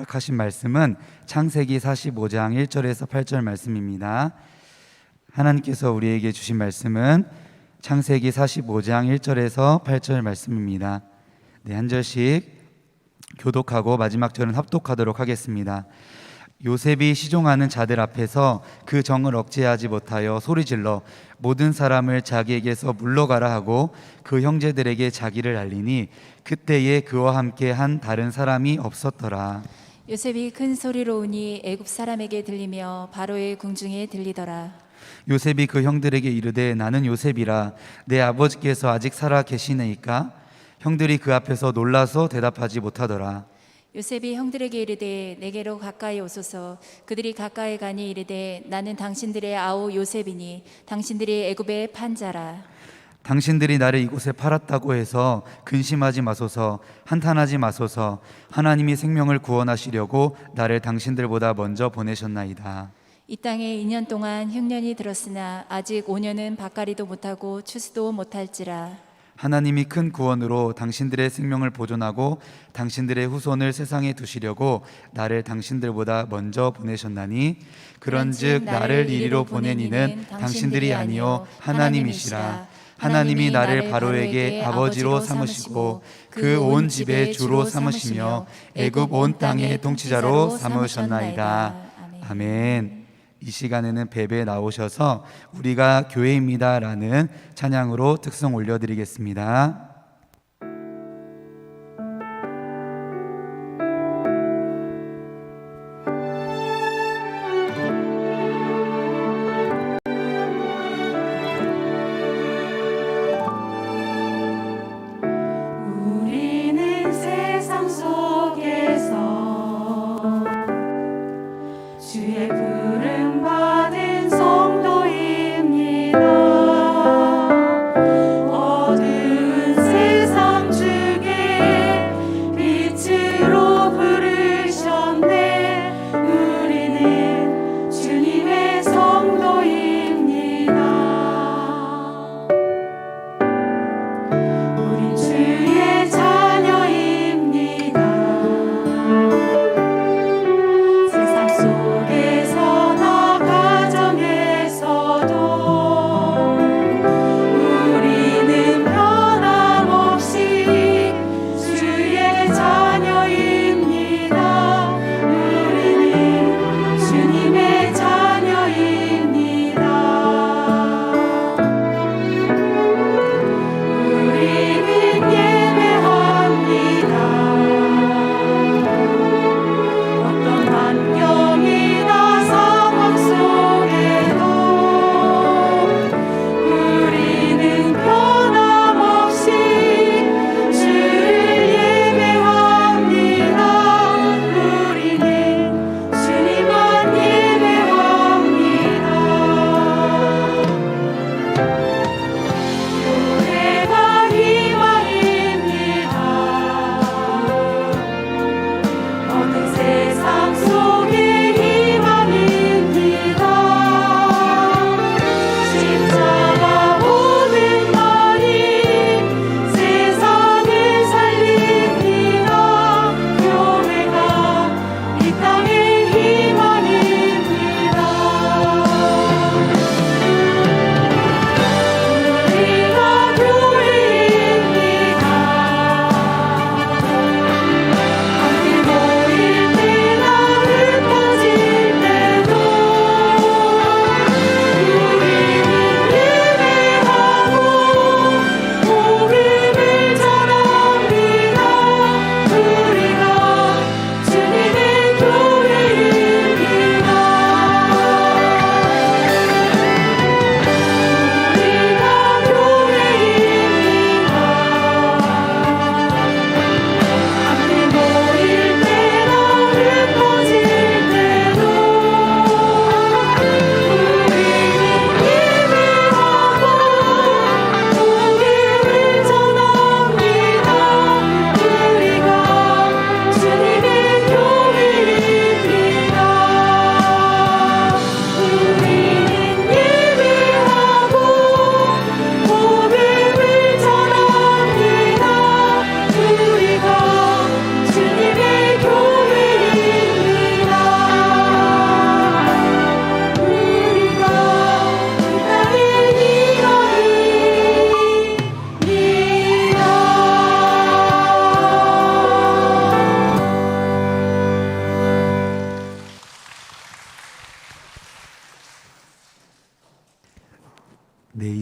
허락하신 말씀은 창세기 45장 1절에서 8절 말씀입니다. 하나님께서 우리에게 주신 말씀은 창세기 45장 1절에서 8절 말씀입니다. 네, 한 절씩 교독하고 마지막 절은 합독하도록 하겠습니다. 요셉이 시종하는 자들 앞에서 그 정을 억제하지 못하여 소리질러 모든 사람을 자기에게서 물러가라 하고 그 형제들에게 자기를 알리니 그때에 그와 함께 한 다른 사람이 없었더라. 요셉이 큰 소리로 우니 애굽 사람에게 들리며 바로의 궁중에 들리더라. 요셉이 그 형들에게 이르되 나는 요셉이라 내 아버지께서 아직 살아 계시나이까? 형들이 그 앞에서 놀라서 대답하지 못하더라. 요셉이 형들에게 이르되 내게로 가까이 오소서. 그들이 가까이 가니 이르되 나는 당신들의 아우 요셉이니 당신들이 애굽의 판자라. 당신들이 나를 이곳에 팔았다고 해서 근심하지 마소서, 한탄하지 마소서. 하나님이 생명을 구원하시려고 나를 당신들보다 먼저 보내셨나이다. 이 땅에 2년 동안 흉년이 들었으나 아직 5년은 밭갈이도 못하고 추수도 못할지라. 하나님이 큰 구원으로 당신들의 생명을 보존하고 당신들의 후손을 세상에 두시려고 나를 당신들보다 먼저 보내셨나니 그런즉 나를 이리로 보낸 이는 당신들이 아니요 하나님이시라. 하나님이 나를 바로에게 아버지로 삼으시고 그 온 집의 주로 삼으시며 애굽 온 땅의 통치자로 삼으셨나이다. 아멘. 이 시간에는 베베 나오셔서 우리가 교회입니다라는 찬양으로 특송 올려드리겠습니다. 우리는 세상 속에서 주의 부름 받은 성도입니다. 어두운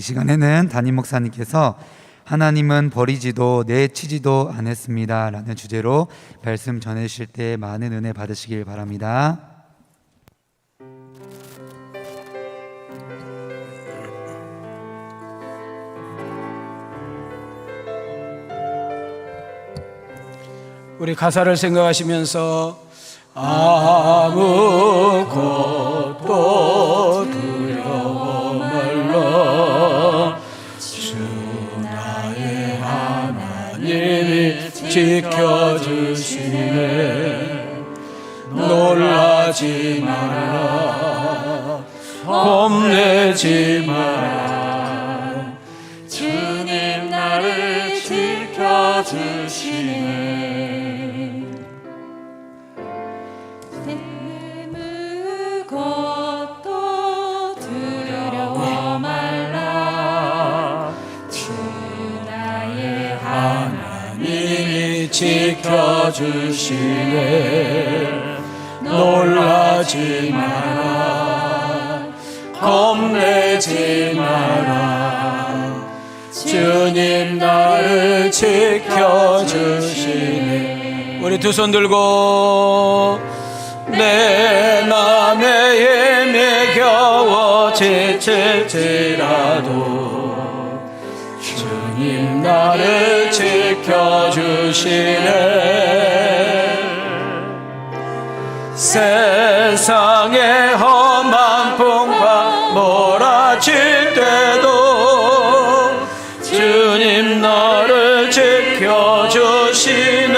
시간에는 담임 목사님께서 하나님은 버리지도 내치지도 않았습니다 라는 주제로 말씀 전해주실 때 많은 은혜 받으시길 바랍니다. 우리 가사를 생각하시면서 아무것도 두려워 말라 주 나의 하나님이 지켜주시네 놀라지 말라 겁내지 말라 주님 나를 지켜주시네 아무것도 두려워 말라 주 나의 하나님이 지켜주시네 놀라지 마라 겁내지 마라 주님 나를 지켜주시네. 우리 두 손 들고 내 남의 매겨워 지칠지라도 주님 나를 지켜주시네 세상의 험한 풍파 몰아칠 때도 주님 나를 지켜주시네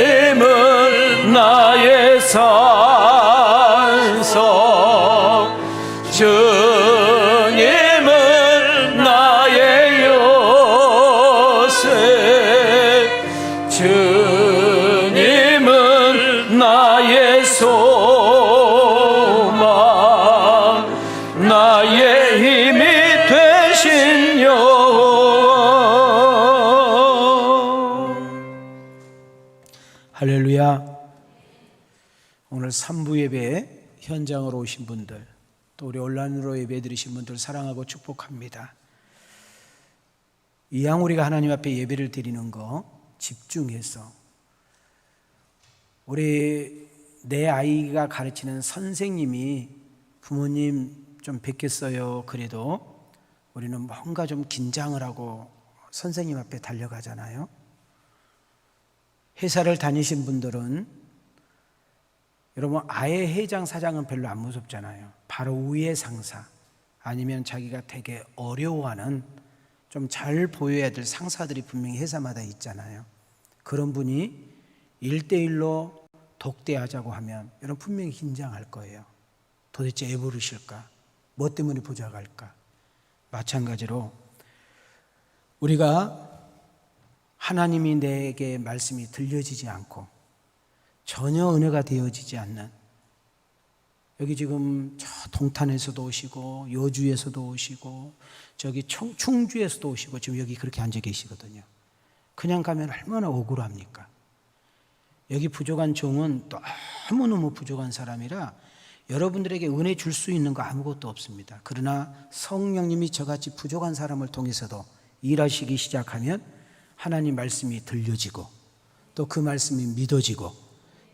주님은 나의 산성 주님은 나의 요새 주님은 나의 소망 나의 힘이 되신 여호와. 할렐루야. 오늘 3부 예배 현장으로 오신 분들 또 우리 온라인으로 예배 드리신 분들 사랑하고 축복합니다. 이왕 우리가 하나님 앞에 예배를 드리는 거 집중해서 우리 내 아이가 가르치는 선생님이 부모님 좀 뵙겠어요 그래도 우리는 뭔가 좀 긴장을 하고 선생님 앞에 달려가잖아요. 회사를 다니신 분들은 여러분 아예 회장 사장은 별로 안 무섭잖아요. 바로 위의 상사 아니면 자기가 되게 어려워하는 좀 잘 보여야 될 상사들이 분명히 회사마다 있잖아요. 그런 분이 1대1로 독대하자고 하면 여러분 분명히 긴장할 거예요. 도대체 애 부르실까? 뭐 때문에 부자갈까? 마찬가지로 우리가 하나님이 내게 말씀이 들려지지 않고 전혀 은혜가 되어지지 않는 여기 지금 저 동탄에서도 오시고 여주에서도 오시고 저기 충주에서도 오시고 지금 여기 그렇게 앉아 계시거든요. 그냥 가면 얼마나 억울합니까? 여기 부족한 종은 너무너무 부족한 사람이라 여러분들에게 은혜 줄 수 있는 거 아무것도 없습니다. 그러나 성령님이 저같이 부족한 사람을 통해서도 일하시기 시작하면 하나님 말씀이 들려지고 또 그 말씀이 믿어지고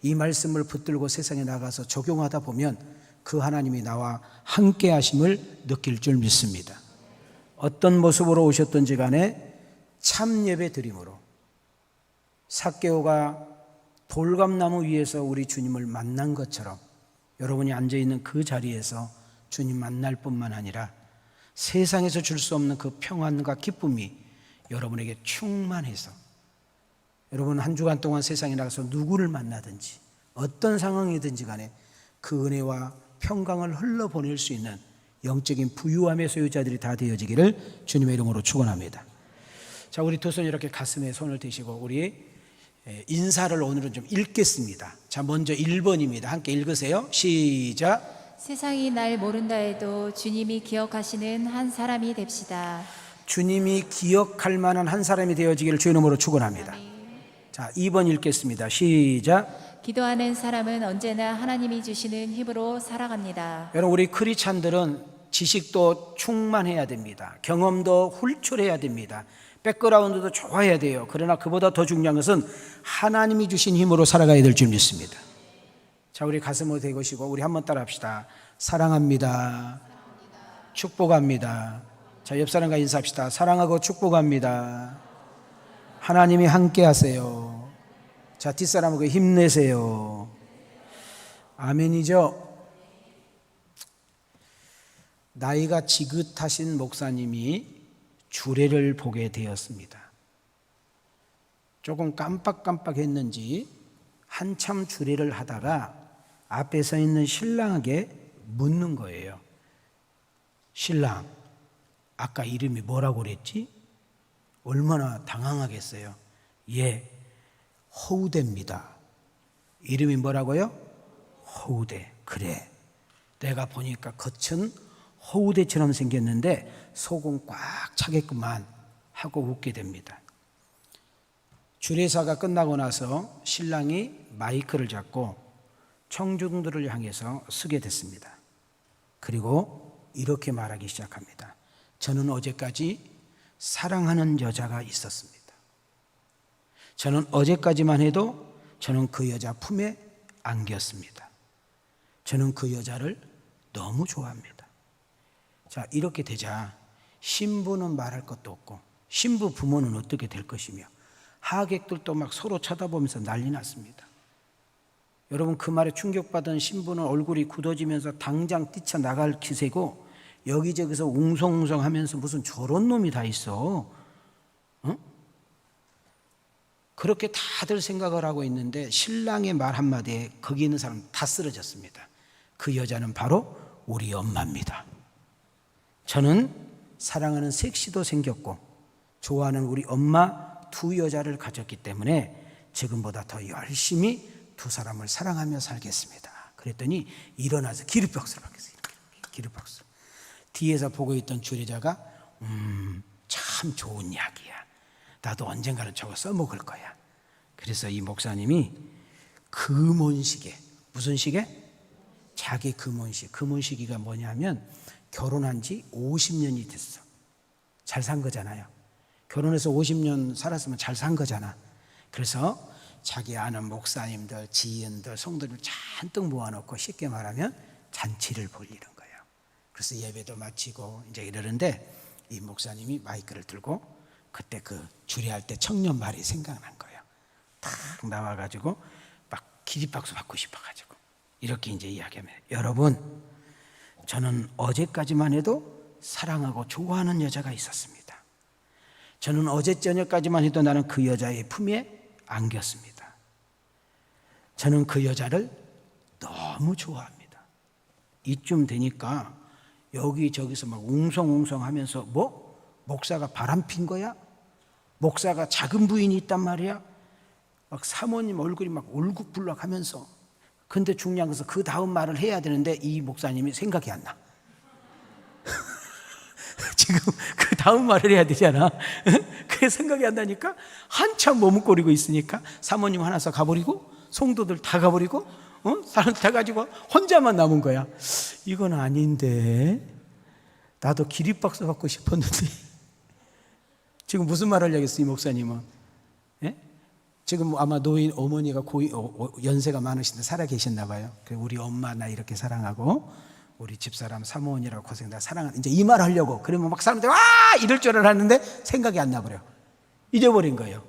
이 말씀을 붙들고 세상에 나가서 적용하다 보면 그 하나님이 나와 함께 하심을 느낄 줄 믿습니다. 어떤 모습으로 오셨든지 간에 참 예배 드림으로 삭개오가 돌감나무 위에서 우리 주님을 만난 것처럼 여러분이 앉아있는 그 자리에서 주님 만날 뿐만 아니라 세상에서 줄 수 없는 그 평안과 기쁨이 여러분에게 충만해서 여러분 한 주간 동안 세상에 나가서 누구를 만나든지 어떤 상황이든지 간에 그 은혜와 평강을 흘러보낼 수 있는 영적인 부유함의 소유자들이 다 되어지기를 주님의 이름으로 축원합니다. 자, 우리 두 손 이렇게 가슴에 손을 대시고 우리 인사를 오늘은 좀 읽겠습니다. 자, 먼저 1번입니다. 함께 읽으세요. 시작. 세상이 날 모른다 해도 주님이 기억하시는 한 사람이 됩시다. 주님이 기억할 만한 한 사람이 되어지기를 주의 이름으로 축원합니다. 자, 2번 읽겠습니다. 시작. 기도하는 사람은 언제나 하나님이 주시는 힘으로 살아갑니다. 여러분, 우리 크리스찬들은 지식도 충만해야 됩니다. 경험도 훌출해야 됩니다. 백그라운드도 좋아야 돼요. 그러나 그보다 더 중요한 것은 하나님이 주신 힘으로 살아가야 될 줄 믿습니다. 자, 우리 가슴을 대고시고 우리 한번 따라 합시다. 사랑합니다. 축복합니다. 자, 옆 사람과 인사합시다. 사랑하고 축복합니다. 하나님이 함께 하세요. 자, 뒷사람하고 힘내세요. 아멘이죠. 나이가 지긋하신 목사님이 주례를 보게 되었습니다. 조금 깜빡깜빡했는지 한참 주례를 하다가 앞에 서 있는 신랑에게 묻는 거예요. 신랑, 아까 이름이 뭐라고 그랬지? 얼마나 당황하겠어요. 예, 허우대입니다. 이름이 뭐라고요? 허우대. 그래, 내가 보니까 겉은 허우대처럼 생겼는데 속은 꽉 차겠구만 하고 웃게 됩니다. 주례사가 끝나고 나서 신랑이 마이크를 잡고 청중들을 향해서 쓰게 됐습니다. 그리고 이렇게 말하기 시작합니다. 저는 어제까지 사랑하는 여자가 있었습니다. 저는 어제까지만 해도 저는 그 여자 품에 안겼습니다. 저는 그 여자를 너무 좋아합니다. 자, 이렇게 되자 신부는 말할 것도 없고 신부 부모는 어떻게 될 것이며 하객들도 막 서로 쳐다보면서 난리 났습니다. 여러분, 그 말에 충격받은 신부는 얼굴이 굳어지면서 당장 뛰쳐나갈 기세고 여기저기서 웅성웅성 하면서 무슨 저런 놈이 다 있어. 그렇게 다들 생각을 하고 있는데 신랑의 말 한마디에 거기 있는 사람 다 쓰러졌습니다. 그 여자는 바로 우리 엄마입니다. 저는 사랑하는 섹시도 생겼고 좋아하는 우리 엄마 두 여자를 가졌기 때문에 지금보다 더 열심히 두 사람을 사랑하며 살겠습니다. 그랬더니 일어나서 기립박수를 받겠어요. 기립박수. 뒤에서 보고 있던 주례자가 참 좋은 약이야. 나도 언젠가는 저거 써먹을 거야. 그래서 이 목사님이 금혼시계, 무슨 시계? 자기 금혼시계. 금혼시계가 뭐냐면 결혼한 지 50년이 됐어. 잘 산 거잖아요. 결혼해서 50년 살았으면 잘 산 거잖아. 그래서 자기 아는 목사님들, 지인들, 성도들 잔뜩 모아놓고 쉽게 말하면 잔치를 벌이는 거예요. 그래서 예배도 마치고 이제 이러는데 이 목사님이 마이크를 들고 그때 그 주례할 때 청년 말이 생각난 거예요. 탁 나와가지고 막 기립박수 받고 싶어가지고 이렇게 이제 이야기하면, 여러분, 저는 어제까지만 해도 사랑하고 좋아하는 여자가 있었습니다. 저는 어제 저녁까지만 해도 나는 그 여자의 품에 안겼습니다. 저는 그 여자를 너무 좋아합니다. 이쯤 되니까 여기저기서 막 웅성웅성 하면서 뭐? 목사가 바람핀 거야? 목사가 작은 부인이 있단 말이야? 막 사모님 얼굴이 막 울긋불긋 하면서, 근데 중요한 것은 그 다음 말을 해야 되는데 이 목사님이 생각이 안 나. 지금 그 다음 말을 해야 되잖아. 그게 생각이 안 나니까 한참 머뭇거리고 있으니까 사모님 하나서 가버리고 성도들 다 가버리고 사람 다 가지고 혼자만 남은 거야. 이건 아닌데 나도 기립박수 받고 싶었는데. 지금 무슨 말을 하겠어 이 목사님은? 예? 지금 아마 노인 어머니가 연세가 많으신데 살아 계셨나 봐요. 우리 엄마 나 이렇게 사랑하고 우리 집사람 사모님이라고 고생다 사랑하는, 이제 이 말 하려고 그러면 막 사람들이 와 이럴 줄 알았는데 생각이 안 나버려. 잊어버린 거예요.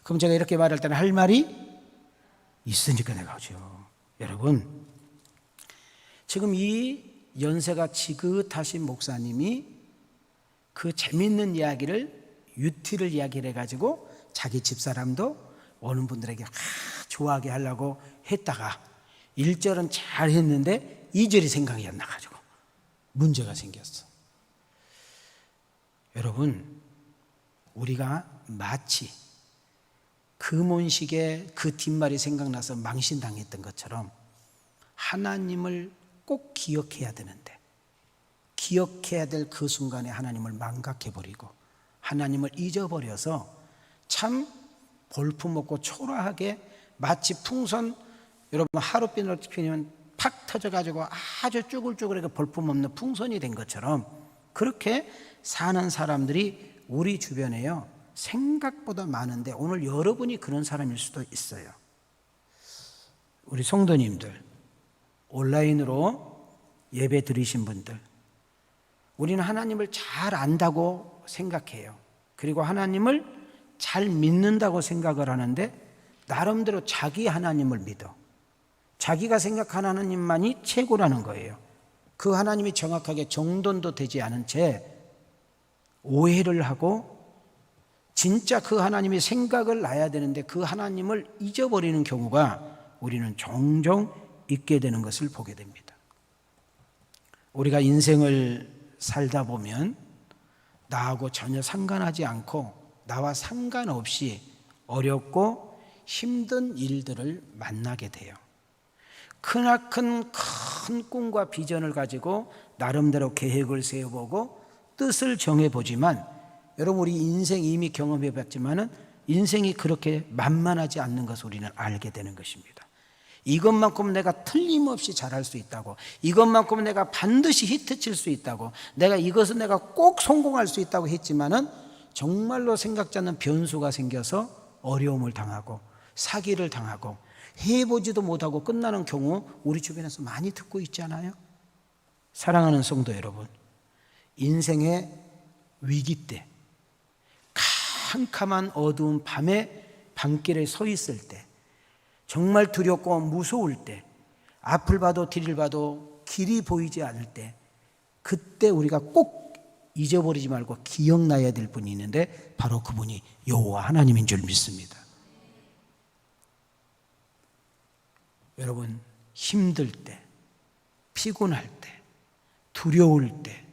그럼 제가 이렇게 말할 때는 할 말이 있으니까 내가 하죠. 여러분, 지금 이 연세가 지긋하신 목사님이 그 재밌는 이야기를 유티를 이야기를 해가지고 자기 집사람도 오는 분들에게 좋아하게 하려고 했다가 1절은 잘 했는데 2절이 생각이 안 나가지고 문제가 생겼어. 여러분, 우리가 마치 금혼식에 그 뒷말이 생각나서 망신당했던 것처럼 하나님을 꼭 기억해야 되는데, 기억해야 될 그 순간에 하나님을 망각해버리고 하나님을 잊어버려서 참 볼품없고 초라하게 마치 풍선, 여러분 하룻비를 피우면 팍 터져가지고 아주 쭈글쭈글하게 볼품없는 풍선이 된 것처럼 그렇게 사는 사람들이 우리 주변에요 생각보다 많은데 오늘 여러분이 그런 사람일 수도 있어요. 우리 성도님들, 온라인으로 예배 드리신 분들, 우리는 하나님을 잘 안다고 생각해요. 그리고 하나님을 잘 믿는다고 생각을 하는데 나름대로 자기 하나님을 믿어. 자기가 생각하는 하나님만이 최고라는 거예요. 그 하나님이 정확하게 정돈도 되지 않은 채 오해를 하고 진짜 그 하나님이 생각을 나야 되는데 그 하나님을 잊어버리는 경우가 우리는 종종 있게 되는 것을 보게 됩니다. 우리가 인생을 살다 보면 나하고 전혀 상관하지 않고 나와 상관없이 어렵고 힘든 일들을 만나게 돼요. 크나큰 큰 꿈과 비전을 가지고 나름대로 계획을 세워보고 뜻을 정해보지만 여러분 우리 인생 이미 경험해봤지만은 인생이 그렇게 만만하지 않는 것을 우리는 알게 되는 것입니다. 이것만큼은 내가 틀림없이 잘할 수 있다고, 이것만큼은 내가 반드시 히트칠 수 있다고, 이것은 내가 꼭 성공할 수 있다고 했지만은 정말로 생각지 않는 변수가 생겨서 어려움을 당하고 사기를 당하고 해보지도 못하고 끝나는 경우 우리 주변에서 많이 듣고 있지 않아요? 사랑하는 성도 여러분, 인생의 위기 때 캄캄한 어두운 밤에 밤길에 서 있을 때 정말 두렵고 무서울 때 앞을 봐도 뒤를 봐도 길이 보이지 않을 때 그때 우리가 꼭 잊어버리지 말고 기억나야 될 분이 있는데 바로 그분이 여호와 하나님인 줄 믿습니다. 여러분 힘들 때, 피곤할 때, 두려울 때,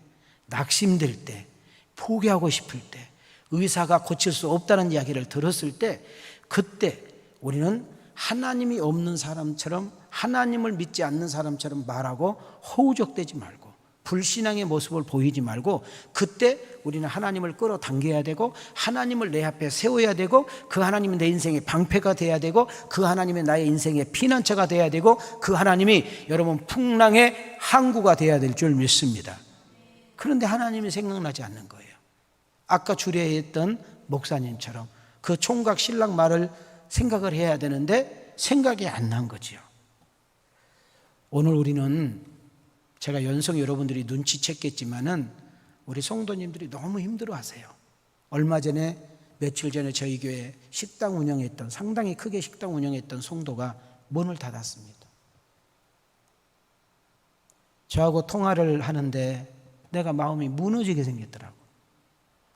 낙심될 때, 포기하고 싶을 때, 의사가 고칠 수 없다는 이야기를 들었을 때 그때 우리는 하나님이 없는 사람처럼 하나님을 믿지 않는 사람처럼 말하고 허우적대지 말고 불신앙의 모습을 보이지 말고 그때 우리는 하나님을 끌어당겨야 되고 하나님을 내 앞에 세워야 되고 그 하나님은 내 인생의 방패가 돼야 되고 그 하나님이 나의 인생의 피난처가 돼야 되고 그 하나님이 여러분 풍랑의 항구가 돼야 될 줄 믿습니다. 그런데 하나님이 생각나지 않는 거예요. 아까 주례했던 목사님처럼 그 총각 신랑 말을 생각을 해야 되는데 생각이 안 난 거지요. 오늘 우리는 제가 연성 여러분들이 눈치챘겠지만은 우리 성도님들이 너무 힘들어하세요. 얼마 전에 며칠 전에 저희 교회 식당 운영했던 상당히 크게 식당 운영했던 성도가 문을 닫았습니다. 저하고 통화를 하는데 내가 마음이 무너지게 생겼더라고.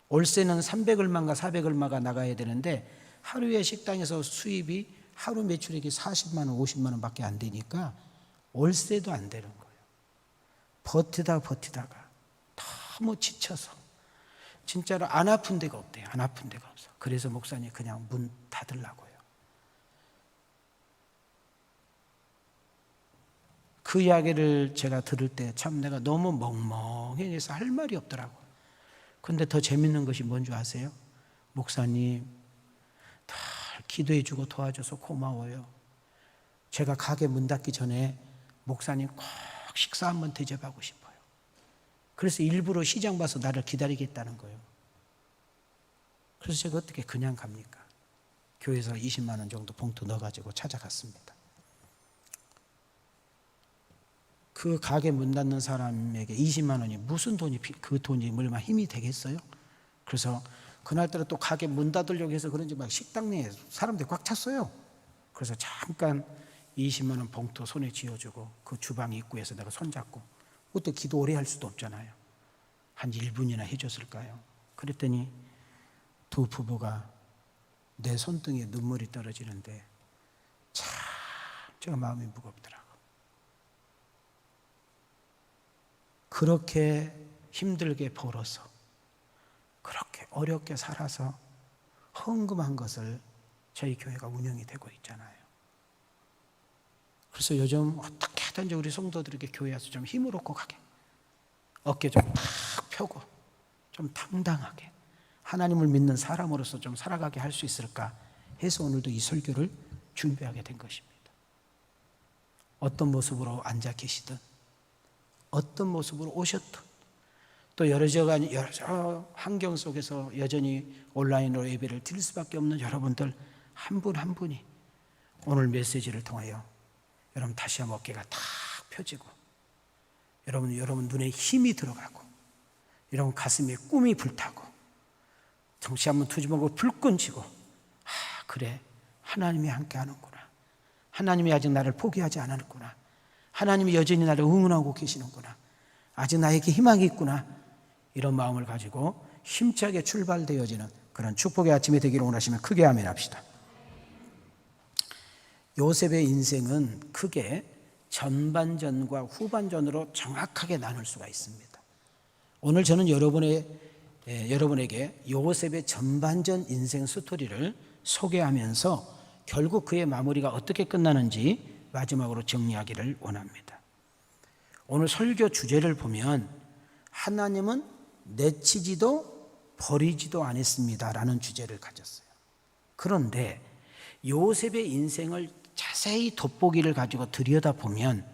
월세는 300얼마인가 400얼마가 나가야 되는데 하루에 식당에서 수입이 하루 매출액이 40만 원, 50만 원밖에 안 되니까 월세도 안 되는 거예요. 버티다가 너무 지쳐서 진짜로 안 아픈 데가 없대요. 안 아픈 데가 없어. 그래서 목사님 그냥 문 닫으려고요. 그 이야기를 제가 들을 때 참 내가 너무 멍멍해서 할 말이 없더라고요. 근데 더 재밌는 것이 뭔지 아세요? 목사님 다 기도해주고 도와줘서 고마워요. 제가 가게 문 닫기 전에 목사님 꼭 식사 한번 대접하고 싶어요. 그래서 일부러 시장 봐서 나를 기다리겠다는 거예요. 그래서 제가 어떻게 그냥 갑니까? 교회에서 20만 원 정도 봉투 넣어가지고 찾아갔습니다. 그 가게 문 닫는 사람에게 20만 원이 무슨 돈이 그 돈이 얼마나 힘이 되겠어요? 그래서 그날따라 또 가게 문 닫으려고 해서 그런지 막 식당 내에 사람들이 꽉 찼어요. 그래서 잠깐 20만 원 봉투 손에 쥐어주고 그 주방 입구에서 내가 손잡고 그것도 기도 오래 할 수도 없잖아요. 한 1분이나 해줬을까요? 그랬더니 두 부부가 내 손등에 눈물이 떨어지는데 참 제가 마음이 무겁더라고. 그렇게 힘들게 벌어서 그렇게 어렵게 살아서 헌금한 것을 저희 교회가 운영이 되고 있잖아요. 그래서 요즘 어떻게 하든지 우리 성도들에게 교회 와서 좀 힘을 얻고 가게, 어깨 좀 탁 펴고 좀 당당하게 하나님을 믿는 사람으로서 좀 살아가게 할 수 있을까 해서 오늘도 이 설교를 준비하게 된 것입니다. 어떤 모습으로 앉아 계시든 어떤 모습으로 오셨든 또 여러 환경 속에서 여전히 온라인으로 예배를 드릴 수밖에 없는 여러분들 한 분 한 분이 오늘 메시지를 통하여 여러분 다시 한번 어깨가 탁 펴지고 여러분 눈에 힘이 들어가고 여러분 가슴에 꿈이 불타고 정치 한번 투지하고 불끈 지고 그래 하나님이 함께 하는구나. 하나님이 아직 나를 포기하지 않았구나. 하나님이 여전히 나를 응원하고 계시는구나. 아직 나에게 희망이 있구나. 이런 마음을 가지고 힘차게 출발되어지는 그런 축복의 아침이 되기를 원하시면 크게 아멘합시다. 요셉의 인생은 크게 전반전과 후반전으로 정확하게 나눌 수가 있습니다. 오늘 저는 여러분에게 요셉의 전반전 인생 스토리를 소개하면서 결국 그의 마무리가 어떻게 끝나는지 마지막으로 정리하기를 원합니다. 오늘 설교 주제를 보면 하나님은 내치지도 버리지도 않았습니다 라는 주제를 가졌어요. 그런데 요셉의 인생을 자세히 돋보기를 가지고 들여다보면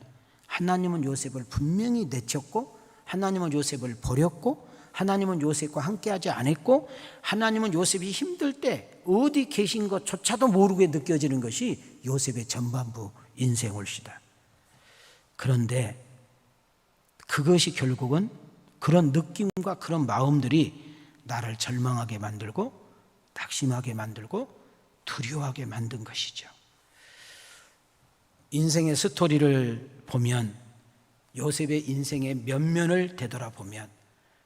하나님은 요셉을 분명히 내쳤고 하나님은 요셉을 버렸고 하나님은 요셉과 함께하지 않았고 하나님은 요셉이 힘들 때 어디 계신 것조차도 모르게 느껴지는 것이 요셉의 전반부 인생올시다. 그런데 그것이 결국은 그런 느낌과 그런 마음들이 나를 절망하게 만들고 낙심하게 만들고 두려워하게 만든 것이죠. 인생의 스토리를 보면 요셉의 인생의 면면을 되돌아보면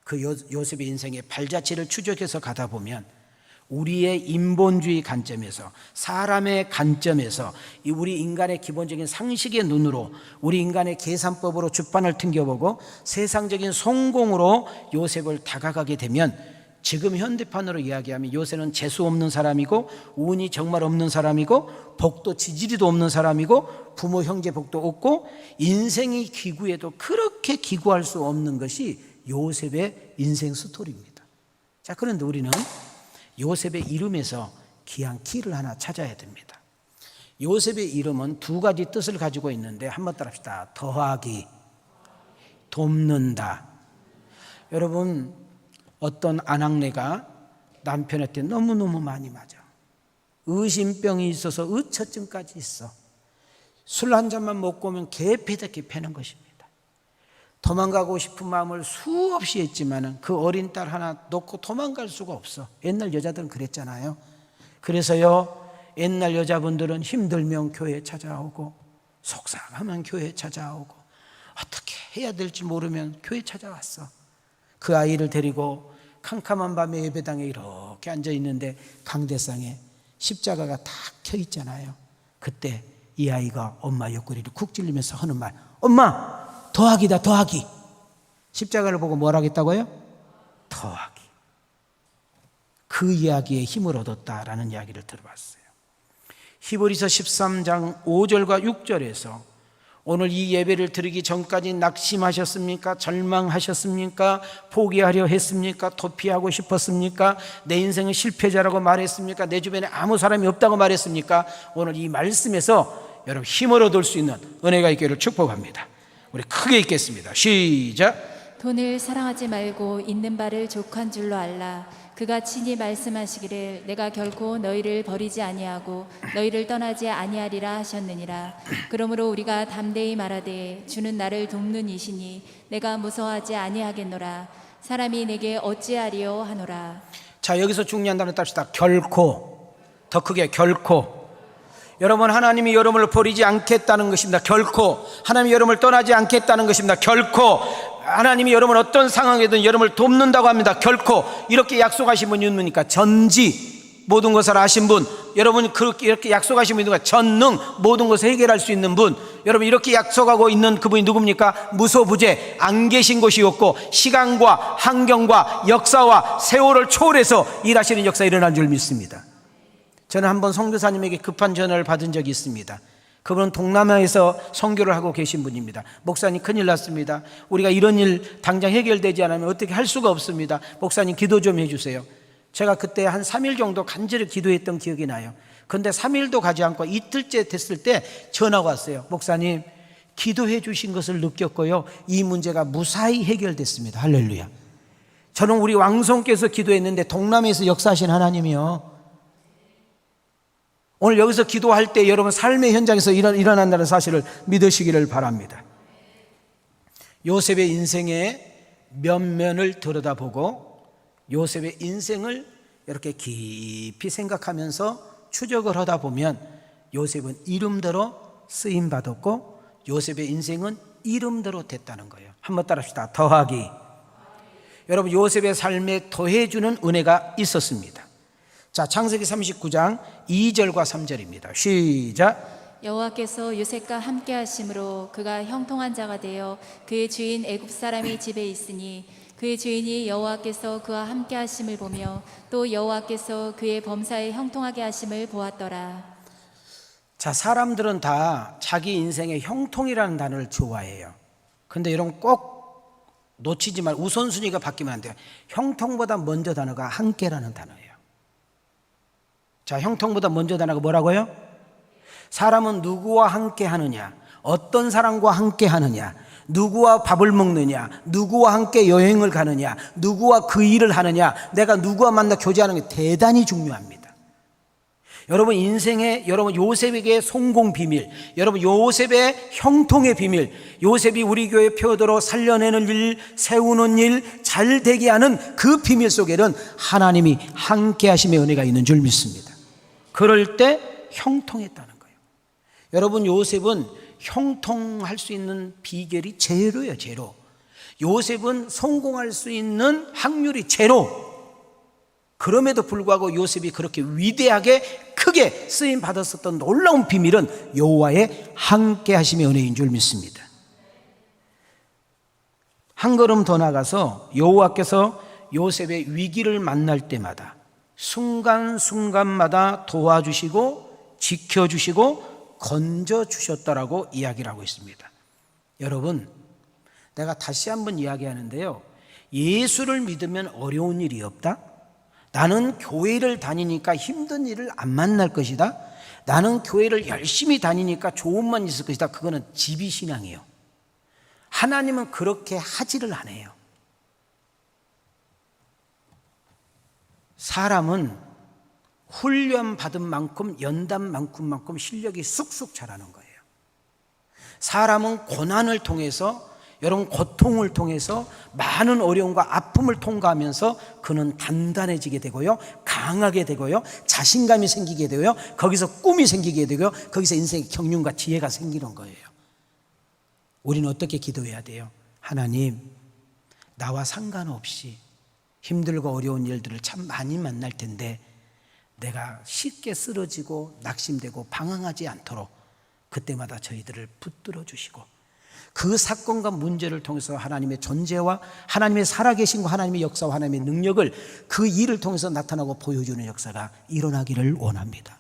그 요셉의 인생의 발자취를 추적해서 가다 보면 우리의 인본주의 관점에서 사람의 관점에서 우리 인간의 기본적인 상식의 눈으로 우리 인간의 계산법으로 주판을 튕겨보고 세상적인 성공으로 요셉을 다가가게 되면 지금 현대판으로 이야기하면 요셉은 재수 없는 사람이고 운이 정말 없는 사람이고 복도 지지리도 없는 사람이고 부모 형제 복도 없고 인생이 기구해도 그렇게 기구할 수 없는 것이 요셉의 인생 스토리입니다. 자, 그런데 우리는 요셉의 이름에서 귀한 키를 하나 찾아야 됩니다. 요셉의 이름은 두 가지 뜻을 가지고 있는데 한번 따라합시다. 더하기, 돕는다. 여러분, 어떤 아낙네가 남편한테 너무너무 많이 맞아. 의심병이 있어서 의처증까지 있어. 술 한 잔만 먹고 오면 개패답게 패는 것입니다. 도망가고 싶은 마음을 수없이 했지만 그 어린 딸 하나 놓고 도망갈 수가 없어. 옛날 여자들은 그랬잖아요. 그래서요, 옛날 여자분들은 힘들면 교회에 찾아오고 속상하면 교회에 찾아오고 어떻게 해야 될지 모르면 교회에 찾아왔어. 그 아이를 데리고 캄캄한 밤에 예배당에 이렇게 앉아 있는데 강대상에 십자가가 탁 켜 있잖아요. 그때 이 아이가 엄마 옆구리를 쿡 찔리면서 하는 말, 엄마 더하기다 더하기. 십자가를 보고 뭘 하겠다고요? 더하기. 그 이야기에 힘을 얻었다라는 이야기를 들어봤어요. 히브리서 13장 5절과 6절에서 오늘 이 예배를 드리기 전까지 낙심하셨습니까? 절망하셨습니까? 포기하려 했습니까? 도피하고 싶었습니까? 내 인생은 실패자라고 말했습니까? 내 주변에 아무 사람이 없다고 말했습니까? 오늘 이 말씀에서 여러분 힘을 얻을 수 있는 은혜가 있기를 축복합니다. 우리 크게 읽겠습니다. 시작. 돈을 사랑하지 말고 있는 바를 족한 줄로 알라. 그가 친히 말씀하시기를 내가 결코 너희를 버리지 아니하고 너희를 떠나지 아니하리라 하셨느니라. 그러므로 우리가 담대히 말하되 주는 나를 돕는 이시니 내가 무서워하지 아니하겠노라. 사람이 내게 어찌하리요 하노라. 자, 여기서 중요한 단어 땁시다. 결코. 더 크게 결코. 여러분, 하나님이 여러분을 버리지 않겠다는 것입니다. 결코. 하나님이 여러분을 떠나지 않겠다는 것입니다. 결코. 하나님이 여러분 어떤 상황이든 여러분을 돕는다고 합니다. 결코. 이렇게 약속하신 분이 누굽니까? 전지 모든 것을 아신 분. 여러분 그렇게 이렇게 약속하신 분이 누가? 전능 모든 것을 해결할 수 있는 분. 여러분 이렇게 약속하고 있는 그분이 누굽니까? 무소부재, 안 계신 곳이 없고 시간과 환경과 역사와 세월을 초월해서 일하시는 역사 일어난 줄 믿습니다. 저는 한번 선교사님에게 급한 전화를 받은 적이 있습니다. 그분은 동남아에서 선교를 하고 계신 분입니다. 목사님 큰일 났습니다. 우리가 이런 일 당장 해결되지 않으면 어떻게 할 수가 없습니다. 목사님 기도 좀 해주세요. 제가 그때 한 3일 정도 간절히 기도했던 기억이 나요. 근데 3일도 가지 않고 이틀째 됐을 때 전화가 왔어요. 목사님, 기도해 주신 것을 느꼈고요, 이 문제가 무사히 해결됐습니다. 할렐루야. 저는 우리 왕성께서 기도했는데 동남에서 역사하신 하나님이요, 오늘 여기서 기도할 때 여러분 삶의 현장에서 일어난다는 사실을 믿으시기를 바랍니다. 요셉의 인생의 면면을 들여다보고 요셉의 인생을 이렇게 깊이 생각하면서 추적을 하다 보면 요셉은 이름대로 쓰임받았고 요셉의 인생은 이름대로 됐다는 거예요. 한번 따라합시다. 더하기. 여러분, 요셉의 삶에 더해주는 은혜가 있었습니다. 자, 창세기 39장 2절과 3절입니다. 시작. 여호와께서 요셉과 함께 하심으로 그가 형통한 자가 되어 그의 주인 애굽 사람이 집에 있으니 그의 주인이 여호와께서 그와 함께 하심을 보며 또 여호와께서 그의 범사에 형통하게 하심을 보았더라. 자, 사람들은 다 자기 인생의 형통이라는 단어를 좋아해요. 근데 여러분 꼭 놓치지 말고 우선순위가 바뀌면 안 돼요. 형통보다 먼저 단어가 함께라는 단어예요. 자, 형통보다 먼저 단어가 뭐라고요? 사람은 누구와 함께 하느냐, 어떤 사람과 함께 하느냐, 누구와 밥을 먹느냐, 누구와 함께 여행을 가느냐, 누구와 그 일을 하느냐, 내가 누구와 만나 교제하는 게 대단히 중요합니다. 여러분 인생에, 여러분 요셉에게 성공 비밀, 여러분 요셉의 형통의 비밀, 요셉이 우리 교회 표어대로 살려내는 일, 세우는 일, 잘 되게 하는 그 비밀 속에는 하나님이 함께 하심의 은혜가 있는 줄 믿습니다. 그럴 때 형통했다는 거예요. 여러분 요셉은 형통할 수 있는 비결이 제로예요. 제로. 요셉은 성공할 수 있는 확률이 제로. 그럼에도 불구하고 요셉이 그렇게 위대하게 크게 쓰임 받았었던 놀라운 비밀은 여호와의 함께 하심의 은혜인 줄 믿습니다. 한 걸음 더 나가서 여호와께서 요셉의 위기를 만날 때마다 순간순간마다 도와주시고 지켜주시고 건져주셨다라고 이야기를 하고 있습니다. 여러분, 내가 다시 한번 이야기하는데요, 예수를 믿으면 어려운 일이 없다? 나는 교회를 다니니까 힘든 일을 안 만날 것이다? 나는 교회를 열심히 다니니까 좋은만 있을 것이다? 그거는 지비신앙이에요. 하나님은 그렇게 하지를 않아요. 사람은 훈련받은 만큼 연단만큼만큼 실력이 쑥쑥 자라는 거예요. 사람은 고난을 통해서, 여러분 고통을 통해서 많은 어려움과 아픔을 통과하면서 그는 단단해지게 되고요, 강하게 되고요, 자신감이 생기게 되고요, 거기서 꿈이 생기게 되고요, 거기서 인생의 경륜과 지혜가 생기는 거예요. 우리는 어떻게 기도해야 돼요? 하나님, 나와 상관없이 힘들고 어려운 일들을 참 많이 만날 텐데 내가 쉽게 쓰러지고 낙심되고 방황하지 않도록 그때마다 저희들을 붙들어 주시고 그 사건과 문제를 통해서 하나님의 존재와 하나님의 살아계신과 하나님의 역사와 하나님의 능력을 그 일을 통해서 나타나고 보여주는 역사가 일어나기를 원합니다.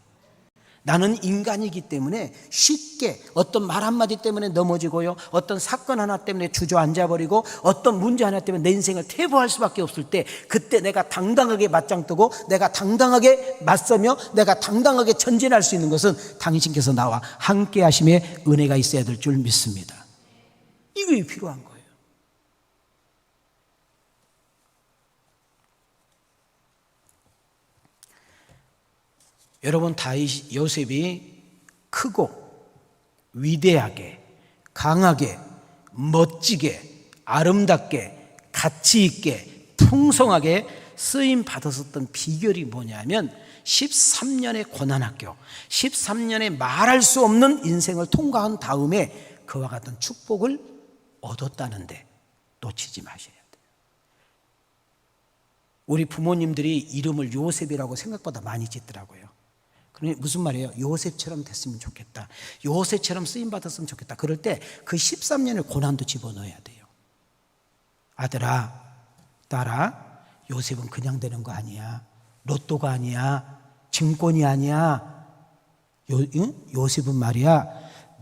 나는 인간이기 때문에 쉽게 어떤 말 한마디 때문에 넘어지고요, 어떤 사건 하나 때문에 주저앉아버리고 어떤 문제 하나 때문에 내 인생을 퇴보할 수밖에 없을 때 그때 내가 당당하게 맞짱 뜨고 내가 당당하게 맞서며 내가 당당하게 전진할 수 있는 것은 당신께서 나와 함께 하심의 은혜가 있어야 될 줄 믿습니다. 이게 필요한 거예요. 여러분, 요셉이 크고 위대하게 강하게 멋지게 아름답게 가치 있게 풍성하게 쓰임 받았었던 비결이 뭐냐면 13년의 고난학교, 13년의 말할 수 없는 인생을 통과한 다음에 그와 같은 축복을 얻었다는데 놓치지 마셔야 돼요. 우리 부모님들이 이름을 요셉이라고 생각보다 많이 짓더라고요. 그러니 무슨 말이에요? 요셉처럼 됐으면 좋겠다, 요셉처럼 쓰임받았으면 좋겠다. 그럴 때 그 13년의 고난도 집어넣어야 돼요. 아들아, 딸아, 요셉은 그냥 되는 거 아니야. 로또가 아니야. 증권이 아니야. 요셉은 말이야,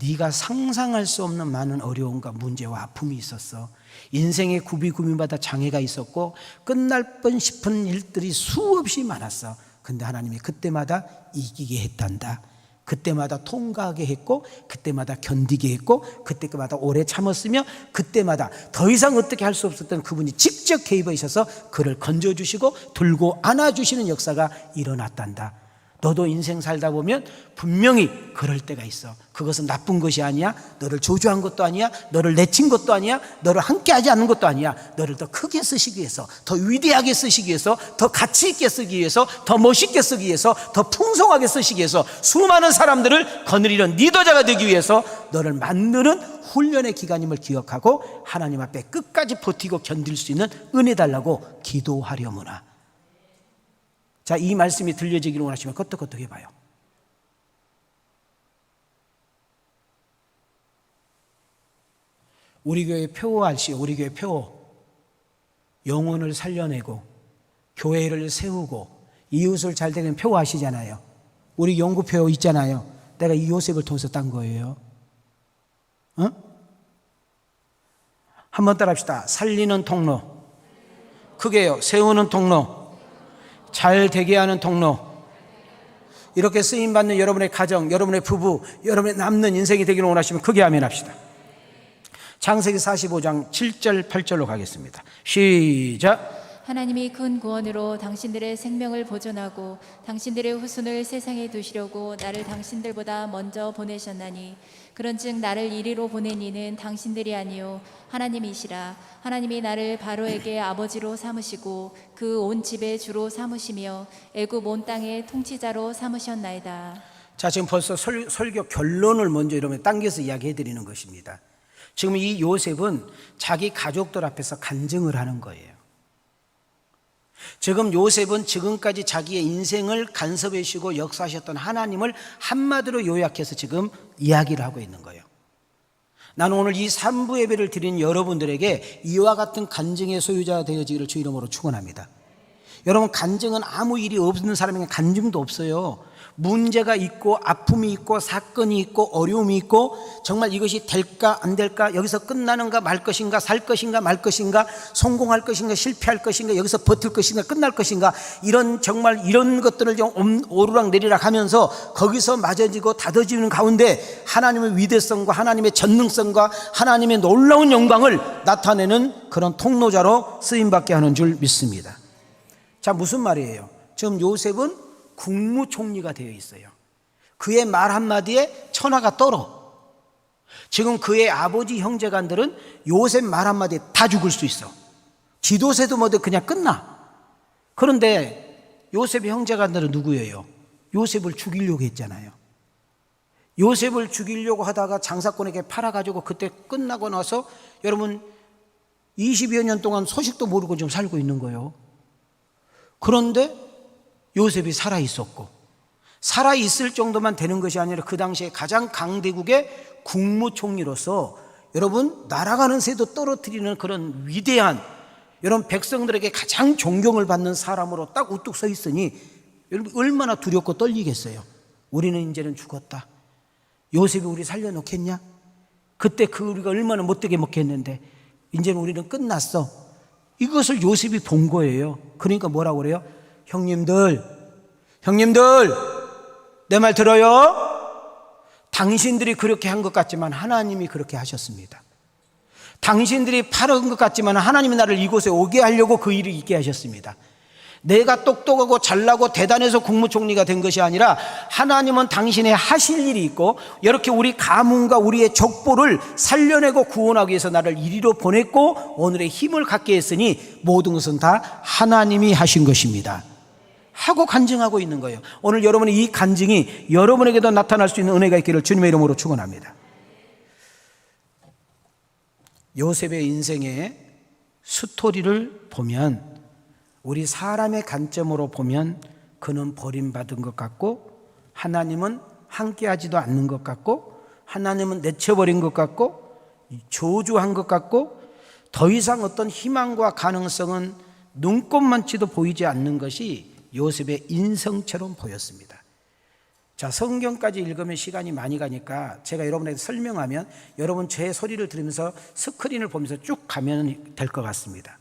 네가 상상할 수 없는 많은 어려움과 문제와 아픔이 있었어. 인생의 구비구비마다 장애가 있었고 끝날 뻔 싶은 일들이 수없이 많았어. 근데 하나님이 그때마다 이기게 했단다. 그때마다 통과하게 했고, 그때마다 견디게 했고, 그때마다 오래 참았으며, 그때마다 더 이상 어떻게 할 수 없었던 그분이 직접 개입하셔서 그를 건져주시고 들고 안아주시는 역사가 일어났단다. 너도 인생 살다 보면 분명히 그럴 때가 있어. 그것은 나쁜 것이 아니야. 너를 저주한 것도 아니야. 너를 내친 것도 아니야. 너를 함께하지 않는 것도 아니야. 너를 더 크게 쓰시기 위해서, 더 위대하게 쓰시기 위해서, 더 가치 있게 쓰기 위해서, 더 멋있게 쓰기 위해서, 더 풍성하게 쓰시기 위해서, 수많은 사람들을 거느리는 리더자가 되기 위해서 너를 만드는 훈련의 기간임을 기억하고 하나님 앞에 끝까지 버티고 견딜 수 있는 은혜 달라고 기도하려무나. 자, 이 말씀이 들려지기를 원하시면 끄떡끄떡 해봐요. 우리 교회 표어할시오. 우리 교회 표어. 영혼을 살려내고 교회를 세우고 이웃을 잘 되는 표어 아시잖아요. 우리 연구 표어 있잖아요. 내가 이 요셉을 통해서 딴 거예요. 한번 따라합시다. 살리는 통로. 크게요. 세우는 통로. 잘 되게 하는 통로. 이렇게 쓰임받는 여러분의 가정, 여러분의 부부, 여러분의 남는 인생이 되기를 원하시면 크게 아멘합시다. 창세기 45장 7절 8절로 가겠습니다. 시작. 하나님이 큰 구원으로 당신들의 생명을 보존하고 당신들의 후손을 세상에 두시려고 나를 당신들보다 먼저 보내셨나니 그런즉 나를 이리로 보낸 이는 당신들이 아니요 하나님이시라. 하나님이 나를 바로에게 아버지로 삼으시고 그 온 집의 주로 삼으시며 애굽 온 땅의 통치자로 삼으셨나이다. 자, 지금 벌써 설교 결론을 먼저 여러분 당겨서 이야기해 드리는 것입니다. 지금 이 요셉은 자기 가족들 앞에서 간증을 하는 거예요. 지금 요셉은 지금까지 자기의 인생을 간섭해 주시고 역사하셨던 하나님을 한마디로 요약해서 지금 이야기를 하고 있는 거예요. 나는 오늘 이 3부 예배를 드리는 여러분들에게 이와 같은 간증의 소유자가 되어지기를 주 이름으로 축원합니다. 여러분, 간증은 아무 일이 없는 사람에게 간증도 없어요. 문제가 있고 아픔이 있고 사건이 있고 어려움이 있고 정말 이것이 될까 안 될까, 여기서 끝나는가 말 것인가, 살 것인가 말 것인가, 성공할 것인가 실패할 것인가, 여기서 버틸 것인가 끝날 것인가, 이런 정말 이런 것들을 좀 오르락 내리락 하면서 거기서 맞아지고 다져지는 가운데 하나님의 위대성과 하나님의 전능성과 하나님의 놀라운 영광을 나타내는 그런 통로자로 쓰임받게 하는 줄 믿습니다. 자, 무슨 말이에요? 지금 요셉은 국무총리가 되어 있어요. 그의 말 한마디에 천하가 떨어. 지금 그의 아버지 형제간들은 요셉 말 한마디에 다 죽을 수 있어. 지도세도 뭐든 그냥 끝나. 그런데 요셉의 형제간들은 누구예요? 요셉을 죽이려고 했잖아요. 요셉을 죽이려고 하다가 장사꾼에게 팔아가지고 그때 끝나고 나서 여러분 20여 년 동안 소식도 모르고 지금 살고 있는 거예요. 그런데 요셉이 살아있었고, 살아있을 정도만 되는 것이 아니라 그 당시에 가장 강대국의 국무총리로서 여러분 날아가는 새도 떨어뜨리는 그런 위대한, 여러분 백성들에게 가장 존경을 받는 사람으로 딱 우뚝 서 있으니 여러분 얼마나 두렵고 떨리겠어요. 우리는 이제는 죽었다. 요셉이 우리 살려놓겠냐? 그때 우리가 얼마나 못되게 먹겠는데 이제는 우리는 끝났어. 이것을 요셉이 본 거예요. 그러니까 뭐라고 그래요? 형님들 내 말 들어요? 당신들이 그렇게 한 것 같지만 하나님이 그렇게 하셨습니다. 당신들이 팔은 것 같지만 하나님이 나를 이곳에 오게 하려고 그 일을 있게 하셨습니다. 내가 똑똑하고 잘나고 대단해서 국무총리가 된 것이 아니라 하나님은 당신의 하실 일이 있고 이렇게 우리 가문과 우리의 족보를 살려내고 구원하기 위해서 나를 이리로 보냈고 오늘의 힘을 갖게 했으니 모든 것은 다 하나님이 하신 것입니다 하고 간증하고 있는 거예요. 오늘 여러분의 이 간증이 여러분에게도 나타날 수 있는 은혜가 있기를 주님의 이름으로 축원합니다. 요셉의 인생의 스토리를 보면 우리 사람의 관점으로 보면 그는 버림받은 것 같고 하나님은 함께하지도 않는 것 같고 하나님은 내쳐버린 것 같고 저주한 것 같고 더 이상 어떤 희망과 가능성은 눈꼽만치도 보이지 않는 것이 요셉의 인성처럼 보였습니다. 자, 성경까지 읽으면 시간이 많이 가니까 제가 여러분에게 설명하면 여러분 제 소리를 들으면서 스크린을 보면서 쭉 가면 될 것 같습니다.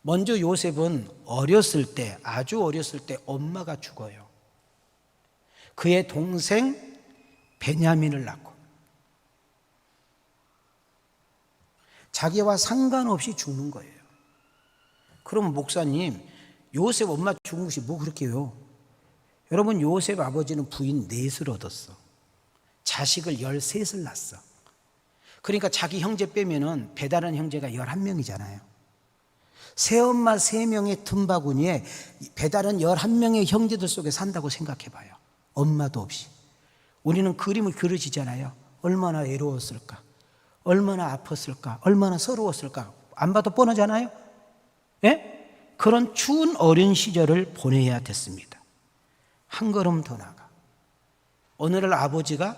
먼저 요셉은 어렸을 때, 아주 어렸을 때 엄마가 죽어요. 그의 동생 베냐민을 낳고 자기와 상관없이 죽는 거예요. 그럼 목사님, 요셉 엄마 죽은 것이 뭐 그렇게요? 여러분, 요셉 아버지는 부인 넷을 얻었어. 자식을 13을 낳았어. 그러니까 자기 형제 빼면은 배다른 형제가 11명이잖아요. 새엄마 3명의 틈바구니에 배다른 11명의 형제들 속에 산다고 생각해봐요. 엄마도 없이. 우리는 그림을 그려지잖아요. 얼마나 외로웠을까? 얼마나 아팠을까? 얼마나 서러웠을까? 안 봐도 뻔하잖아요. 예? 그런 추운 어린 시절을 보내야 됐습니다. 한 걸음 더 나가. 오늘날 아버지가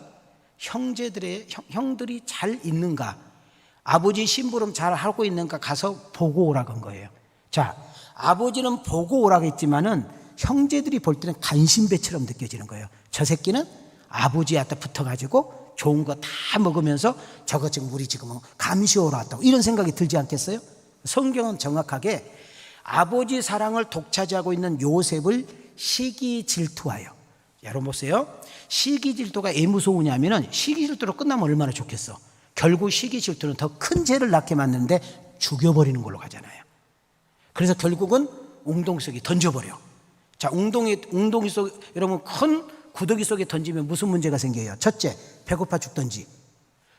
형들이 잘 있는가, 아버지 심부름 잘 하고 있는가 가서 보고 오라고 한 거예요. 자, 아버지는 보고 오라고 했지만은 형제들이 볼 때는 간신배처럼 느껴지는 거예요. 저 새끼는 아버지한테 붙어가지고 좋은 거 다 먹으면서 저거 지금 우리 지금 감시하러 왔다고 이런 생각이 들지 않겠어요? 성경은 정확하게 아버지 사랑을 독차지하고 있는 요셉을 시기 질투하여, 여러분 보세요. 시기 질투가 왜 무서우냐면은 시기 질투로 끝나면 얼마나 좋겠어. 결국 시기 질투는 더 큰 죄를 낳게 만드는데 죽여버리는 걸로 가잖아요. 그래서 결국은 웅덩이 속에 던져버려. 자, 웅덩이 속, 여러분 큰 구더기 속에 던지면 무슨 문제가 생겨요? 첫째, 배고파 죽든지,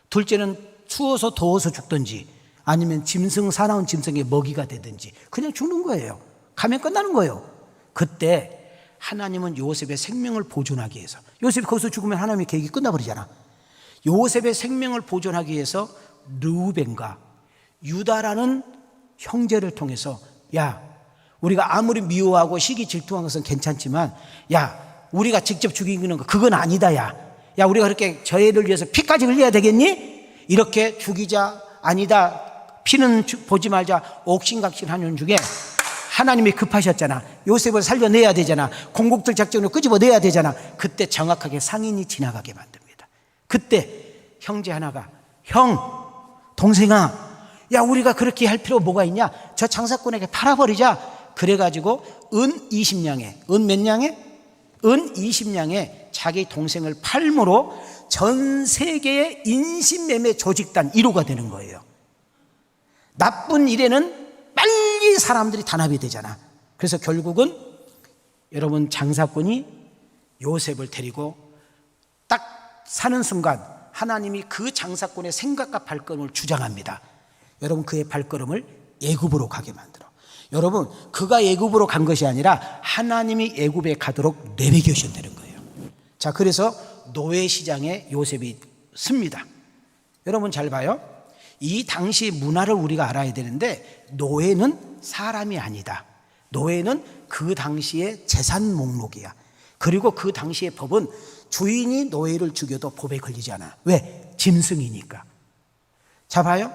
둘째는 추워서 더워서 죽든지, 아니면 사나운 짐승의 먹이가 되든지 그냥 죽는 거예요. 가면 끝나는 거예요. 그때 하나님은 요셉의 생명을 보존하기 위해서, 요셉이 거기서 죽으면 하나님의 계획이 끝나버리잖아. 요셉의 생명을 보존하기 위해서 르우벤과 유다라는 형제를 통해서, 야, 우리가 아무리 미워하고 시기 질투한 것은 괜찮지만, 야, 우리가 직접 죽이는 거 그건 아니다. 야, 우리가 그렇게 저 애를 위해서 피까지 흘려야 되겠니? 이렇게 죽이자, 아니다, 피는 보지 말자 옥신각신하는 중에 하나님이 급하셨잖아. 요셉을 살려내야 되잖아. 공국들 작전으로 끄집어내야 되잖아. 그때 정확하게 상인이 지나가게 만듭니다. 그때 형제 하나가, 형, 동생아, 야, 우리가 그렇게 할 필요 뭐가 있냐? 저 장사꾼에게 팔아버리자. 그래가지고 은 20냥에, 은 몇 냥에? 은 20냥에 자기 동생을 팔므로 전 세계의 인신매매 조직단 1호가 되는 거예요. 나쁜 일에는 빨리 사람들이 단합이 되잖아. 그래서 결국은 여러분 장사꾼이 요셉을 데리고 딱 사는 순간 하나님이 그 장사꾼의 생각과 발걸음을 주장합니다. 여러분, 그의 발걸음을 애굽으로 가게 만들어. 여러분, 그가 애굽으로 간 것이 아니라 하나님이 애굽에 가도록 내비겨주신다는 거예요. 자, 그래서 노예 시장에 요셉이 씁니다. 여러분 잘 봐요. 이 당시 문화를 우리가 알아야 되는데, 노예는 사람이 아니다. 노예는 그 당시의 재산 목록이야. 그리고 그 당시의 법은 주인이 노예를 죽여도 법에 걸리지 않아. 왜? 짐승이니까. 자, 봐요.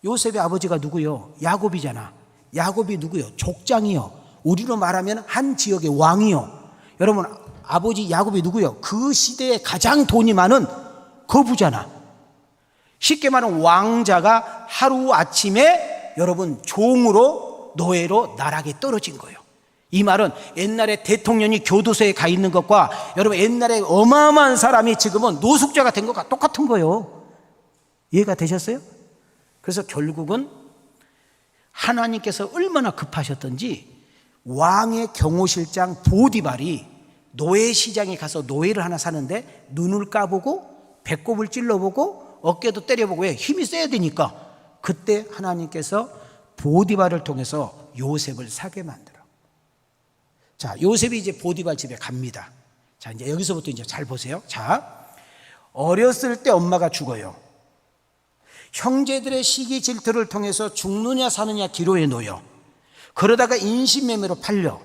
요셉의 아버지가 누구요? 야곱이잖아. 야곱이 누구요? 족장이요. 우리로 말하면 한 지역의 왕이요. 여러분, 아버지 야곱이 누구요? 그 시대에 가장 돈이 많은 거부잖아. 쉽게 말하면 왕자가 하루아침에 여러분 종으로, 노예로 나락에 떨어진 거예요. 이 말은 옛날에 대통령이 교도소에 가 있는 것과 여러분 옛날에 어마어마한 사람이 지금은 노숙자가 된 것과 똑같은 거예요. 이해가 되셨어요? 그래서 결국은 하나님께서 얼마나 급하셨던지 왕의 경호실장 보디발이 노예 시장에 가서 노예를 하나 사는데 눈을 까보고 배꼽을 찔러보고 어깨도 때려보고, 왜? 힘이 세야 되니까. 그때 하나님께서 보디발을 통해서 요셉을 사게 만들어. 자, 요셉이 이제 보디발 집에 갑니다. 자, 이제 여기서부터 이제 잘 보세요. 자, 어렸을 때 엄마가 죽어요. 형제들의 시기 질투를 통해서 죽느냐 사느냐 기로에 놓여. 그러다가 인신매매로 팔려.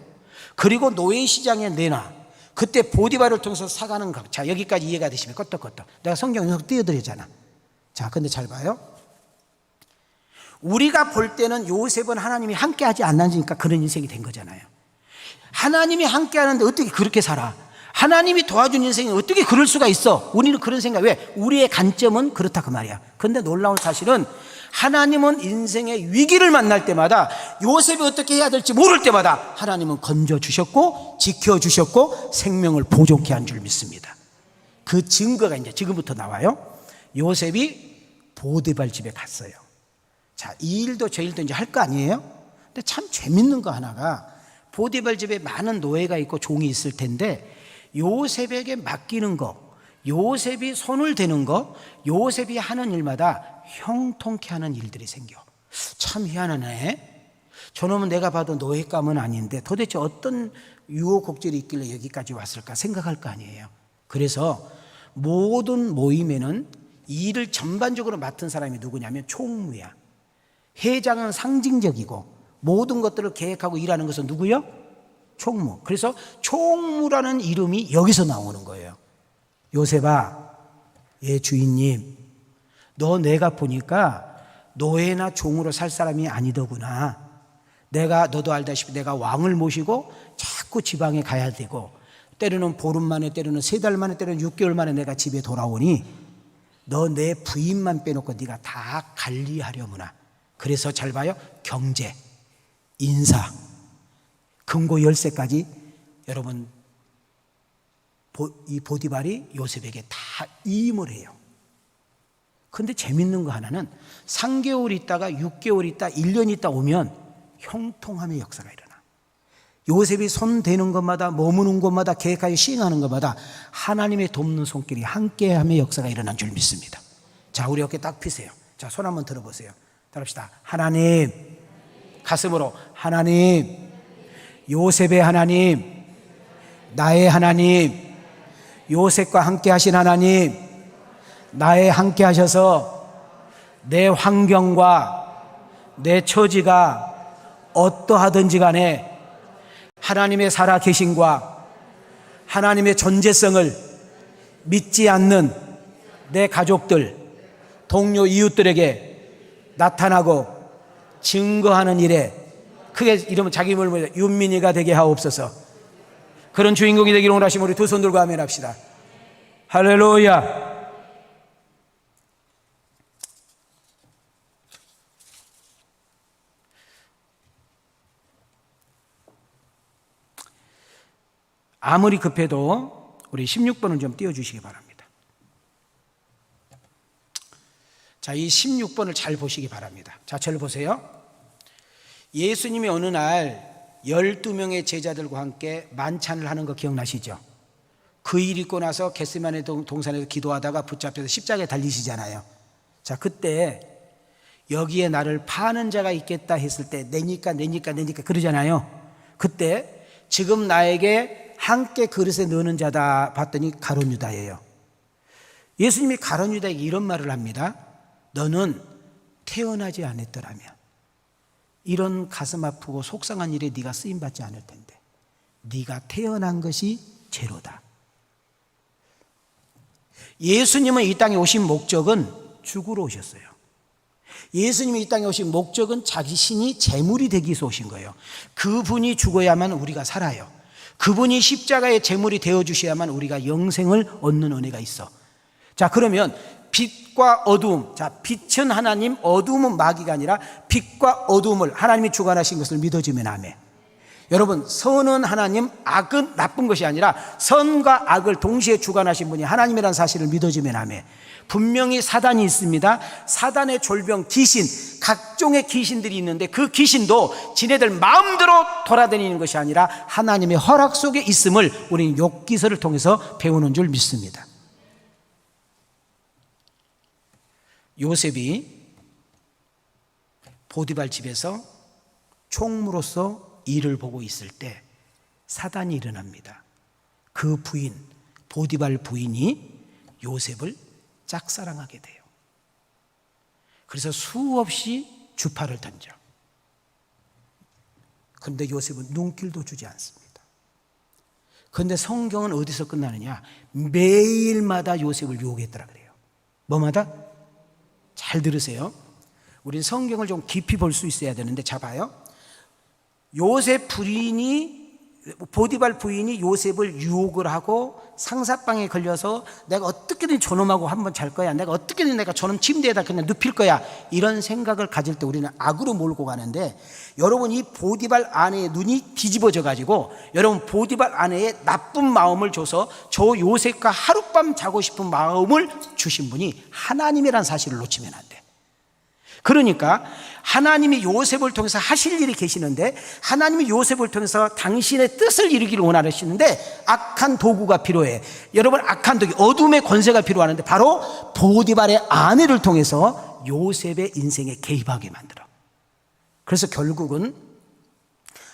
그리고 노예 시장에 내놔. 그때 보디발을 통해서 사가는 것. 자, 여기까지 이해가 되시면 껐덕껐덕. 내가 성경에서 띄워드렸잖아. 자, 근데 잘 봐요. 우리가 볼 때는 요셉은 하나님이 함께하지 않으니까 그런 인생이 된 거잖아요. 하나님이 함께하는데 어떻게 그렇게 살아? 하나님이 도와준 인생이 어떻게 그럴 수가 있어? 우리는 그런 생각. 왜? 우리의 관점은 그렇다 그 말이야. 그런데 놀라운 사실은 하나님은 인생의 위기를 만날 때마다, 요셉이 어떻게 해야 될지 모를 때마다 하나님은 건져주셨고 지켜주셨고 생명을 보존케 한 줄 믿습니다. 그 증거가 이제 지금부터 나와요. 요셉이 보디발 집에 갔어요. 자, 이 일도 저 일도 이제 할 거 아니에요? 근데 참 재밌는 거 하나가, 보디발 집에 많은 노예가 있고 종이 있을 텐데 요셉에게 맡기는 거, 요셉이 손을 대는 거, 요셉이 하는 일마다 형통케 하는 일들이 생겨. 참 희한하네. 저놈은 내가 봐도 노예감은 아닌데 도대체 어떤 유혹곡절이 있길래 여기까지 왔을까 생각할 거 아니에요. 그래서 모든 모임에는 일을 전반적으로 맡은 사람이 누구냐면 총무야. 회장은 상징적이고 모든 것들을 계획하고 일하는 것은 누구요? 총무. 그래서 총무라는 이름이 여기서 나오는 거예요. 요셉아, 예 주인님, 너 내가 보니까 노예나 종으로 살 사람이 아니더구나. 너도 알다시피 내가 왕을 모시고 자꾸 지방에 가야 되고, 때로는 보름 만에, 때로는 3달 만에, 때로는 6개월 만에 내가 집에 돌아오니 너 내 부인만 빼놓고 네가 다 관리하려무나. 그래서 잘 봐요. 경제, 인사, 금고 열쇠까지 여러분 이 보디발이 요셉에게 다 임을 해요. 근데 재밌는 거 하나는 3개월 있다가 6개월 있다 1년 있다 오면 형통함의 역사가 일어나. 요셉이 손 대는 것마다, 머무는 것마다, 계획하여 시행하는 것마다 하나님의 돕는 손길이 함께함의 역사가 일어난 줄 믿습니다. 자, 우리 어깨 딱 펴세요. 자, 손 한번 들어보세요. 따라합시다. 하나님, 가슴으로 하나님, 요셉의 하나님, 나의 하나님, 요셉과 함께 하신 하나님, 나의 함께 하셔서 내 환경과 내 처지가 어떠하든지 간에 하나님의 살아계심과 하나님의 존재성을 믿지 않는 내 가족들, 동료, 이웃들에게 나타나고 증거하는 일에 크게 이러면 자기 이름을 윤민이가 되게 하옵소서. 그런 주인공이 되기를 원하시면 우리 두 손 들고 아멘 합시다. 할렐루야. 아무리 급해도 우리 16번을 좀 띄워주시기 바랍니다. 자, 이 16번을 잘 보시기 바랍니다. 자, 저를 보세요. 예수님이 어느 날 12명의 제자들과 함께 만찬을 하는 거 기억나시죠? 그 일 있고 나서 겟세마네 동산에서 기도하다가 붙잡혀서 십자가에 달리시잖아요. 자, 그때 여기에 나를 파는 자가 있겠다 했을 때 내니까 그러잖아요. 그때 지금 나에게 함께 그릇에 넣는 자다 봤더니 가룟 유다예요. 예수님이 가룟 유다에게 이런 말을 합니다. 너는 태어나지 않았더라면 이런 가슴 아프고 속상한 일에 네가 쓰임받지 않을 텐데 네가 태어난 것이 죄로다. 예수님은 이 땅에 오신 목적은 죽으러 오셨어요. 예수님이 이 땅에 오신 목적은 자신이 제물이 되기 위해서 오신 거예요. 그분이 죽어야만 우리가 살아요. 그분이 십자가의 제물이 되어주셔야만 우리가 영생을 얻는 은혜가 있어. 자, 그러면 빛과 어두움, 자, 빛은 하나님, 어두움은 마귀가 아니라 빛과 어두움을 하나님이 주관하신 것을 믿어주면 아멘. 여러분, 선은 하나님, 악은 나쁜 것이 아니라 선과 악을 동시에 주관하신 분이 하나님이라는 사실을 믿어주면 아멘. 분명히 사단이 있습니다. 사단의 졸병, 귀신, 각종의 귀신들이 있는데 그 귀신도 지네들 마음대로 돌아다니는 것이 아니라 하나님의 허락 속에 있음을 우리는 욥기서를 통해서 배우는 줄 믿습니다. 요셉이 보디발 집에서 총무로서 일을 보고 있을 때 사단이 일어납니다. 그 부인, 보디발 부인이 요셉을 짝사랑하게 돼요. 그래서 수없이 주파를 던져. 그런데 요셉은 눈길도 주지 않습니다. 그런데 성경은 어디서 끝나느냐? 매일마다 요셉을 유혹했더라 그래요. 뭐마다? 잘 들으세요. 우린 성경을 좀 깊이 볼 수 있어야 되는데, 자 봐요. 요셉 부인이 보디발 부인이 요셉을 유혹을 하고 상사방에 걸려서 내가 어떻게든 저놈하고 한번 잘 거야, 내가 어떻게든 내가 저놈 침대에다 그냥 눕힐 거야, 이런 생각을 가질 때 우리는 악으로 몰고 가는데, 여러분 이 보디발 아내의 눈이 뒤집어져 가지고 여러분 보디발 아내의 나쁜 마음을 줘서 저 요셉과 하룻밤 자고 싶은 마음을 주신 분이 하나님이라는 사실을 놓치면 안 돼. 그러니까 하나님이 요셉을 통해서 하실 일이 계시는데, 하나님이 요셉을 통해서 당신의 뜻을 이루기를 원하시는데 악한 도구가 필요해. 여러분, 악한 도구, 어둠의 권세가 필요하는데 바로 보디발의 아내를 통해서 요셉의 인생에 개입하게 만들어. 그래서 결국은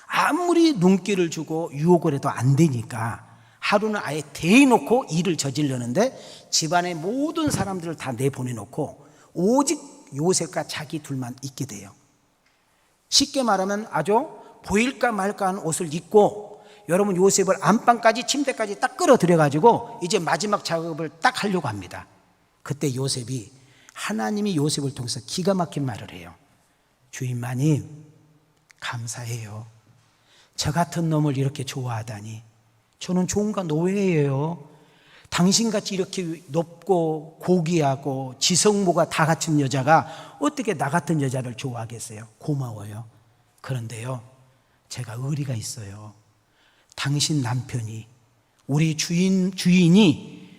아무리 눈길을 주고 유혹을 해도 안 되니까 하루는 아예 대놓고 일을 저지르는데 집안의 모든 사람들을 다 내보내놓고 오직 요셉과 자기 둘만 있게 돼요. 쉽게 말하면 아주 보일까 말까 하는 옷을 입고 여러분 요셉을 안방까지 침대까지 딱 끌어들여 가지고 이제 마지막 작업을 딱 하려고 합니다. 그때 요셉이, 하나님이 요셉을 통해서 기가 막힌 말을 해요. 주인 마님, 감사해요. 저 같은 놈을 이렇게 좋아하다니. 저는 종과 노예예요. 당신같이 이렇게 높고 고귀하고 지성모가 다 갖춘 여자가 어떻게 나 같은 여자를 좋아하겠어요? 고마워요. 그런데요, 제가 의리가 있어요. 당신 남편이, 우리 주인이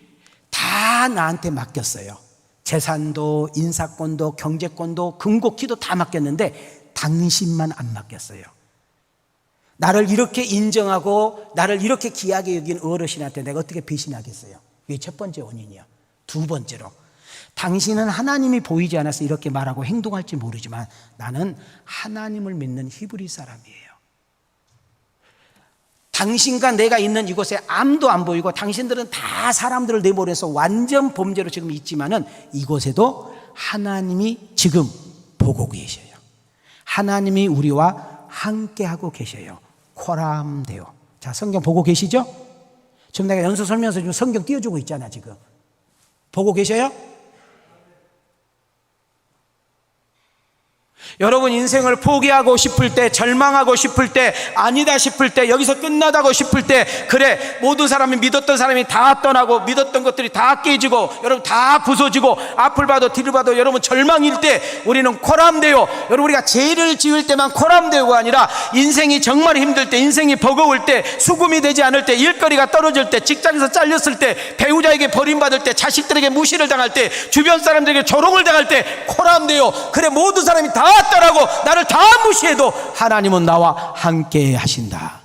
다 나한테 맡겼어요. 재산도 인사권도 경제권도 금고키도 다 맡겼는데 당신만 안 맡겼어요. 나를 이렇게 인정하고 나를 이렇게 귀하게 여긴 어르신한테 내가 어떻게 배신하겠어요? 이게 첫 번째 원인이요. 두 번째로, 당신은 하나님이 보이지 않아서 이렇게 말하고 행동할지 모르지만 나는 하나님을 믿는 히브리 사람이에요. 당신과 내가 있는 이곳에 아무도 안 보이고 당신들은 다 사람들을 내보내서 완전 범죄로 지금 있지만은 이곳에도 하나님이 지금 보고 계셔요. 하나님이 우리와 함께하고 계셔요. 코람데오. 자, 성경 보고 계시죠? 지금 내가 연수 설명서 지금 성경 띄워주고 있잖아. 지금 보고 계셔요? 여러분 인생을 포기하고 싶을 때, 절망하고 싶을 때, 아니다 싶을 때, 여기서 끝나다고 싶을 때, 그래 모든 사람이 믿었던 사람이 다 떠나고 믿었던 것들이 다 깨지고 여러분 다 부서지고 앞을 봐도 뒤를 봐도 여러분 절망일 때 우리는 코람데오. 여러분 우리가 죄를 지을 때만 코람데오가 아니라 인생이 정말 힘들 때, 인생이 버거울 때, 수금이 되지 않을 때, 일거리가 떨어질 때, 직장에서 잘렸을 때, 배우자에게 버림받을 때, 자식들에게 무시를 당할 때, 주변 사람들에게 조롱을 당할 때 코람데오. 그래 모든 사람이 다 떠나고 나를 다 무시해도 하나님은 나와 함께 하신다.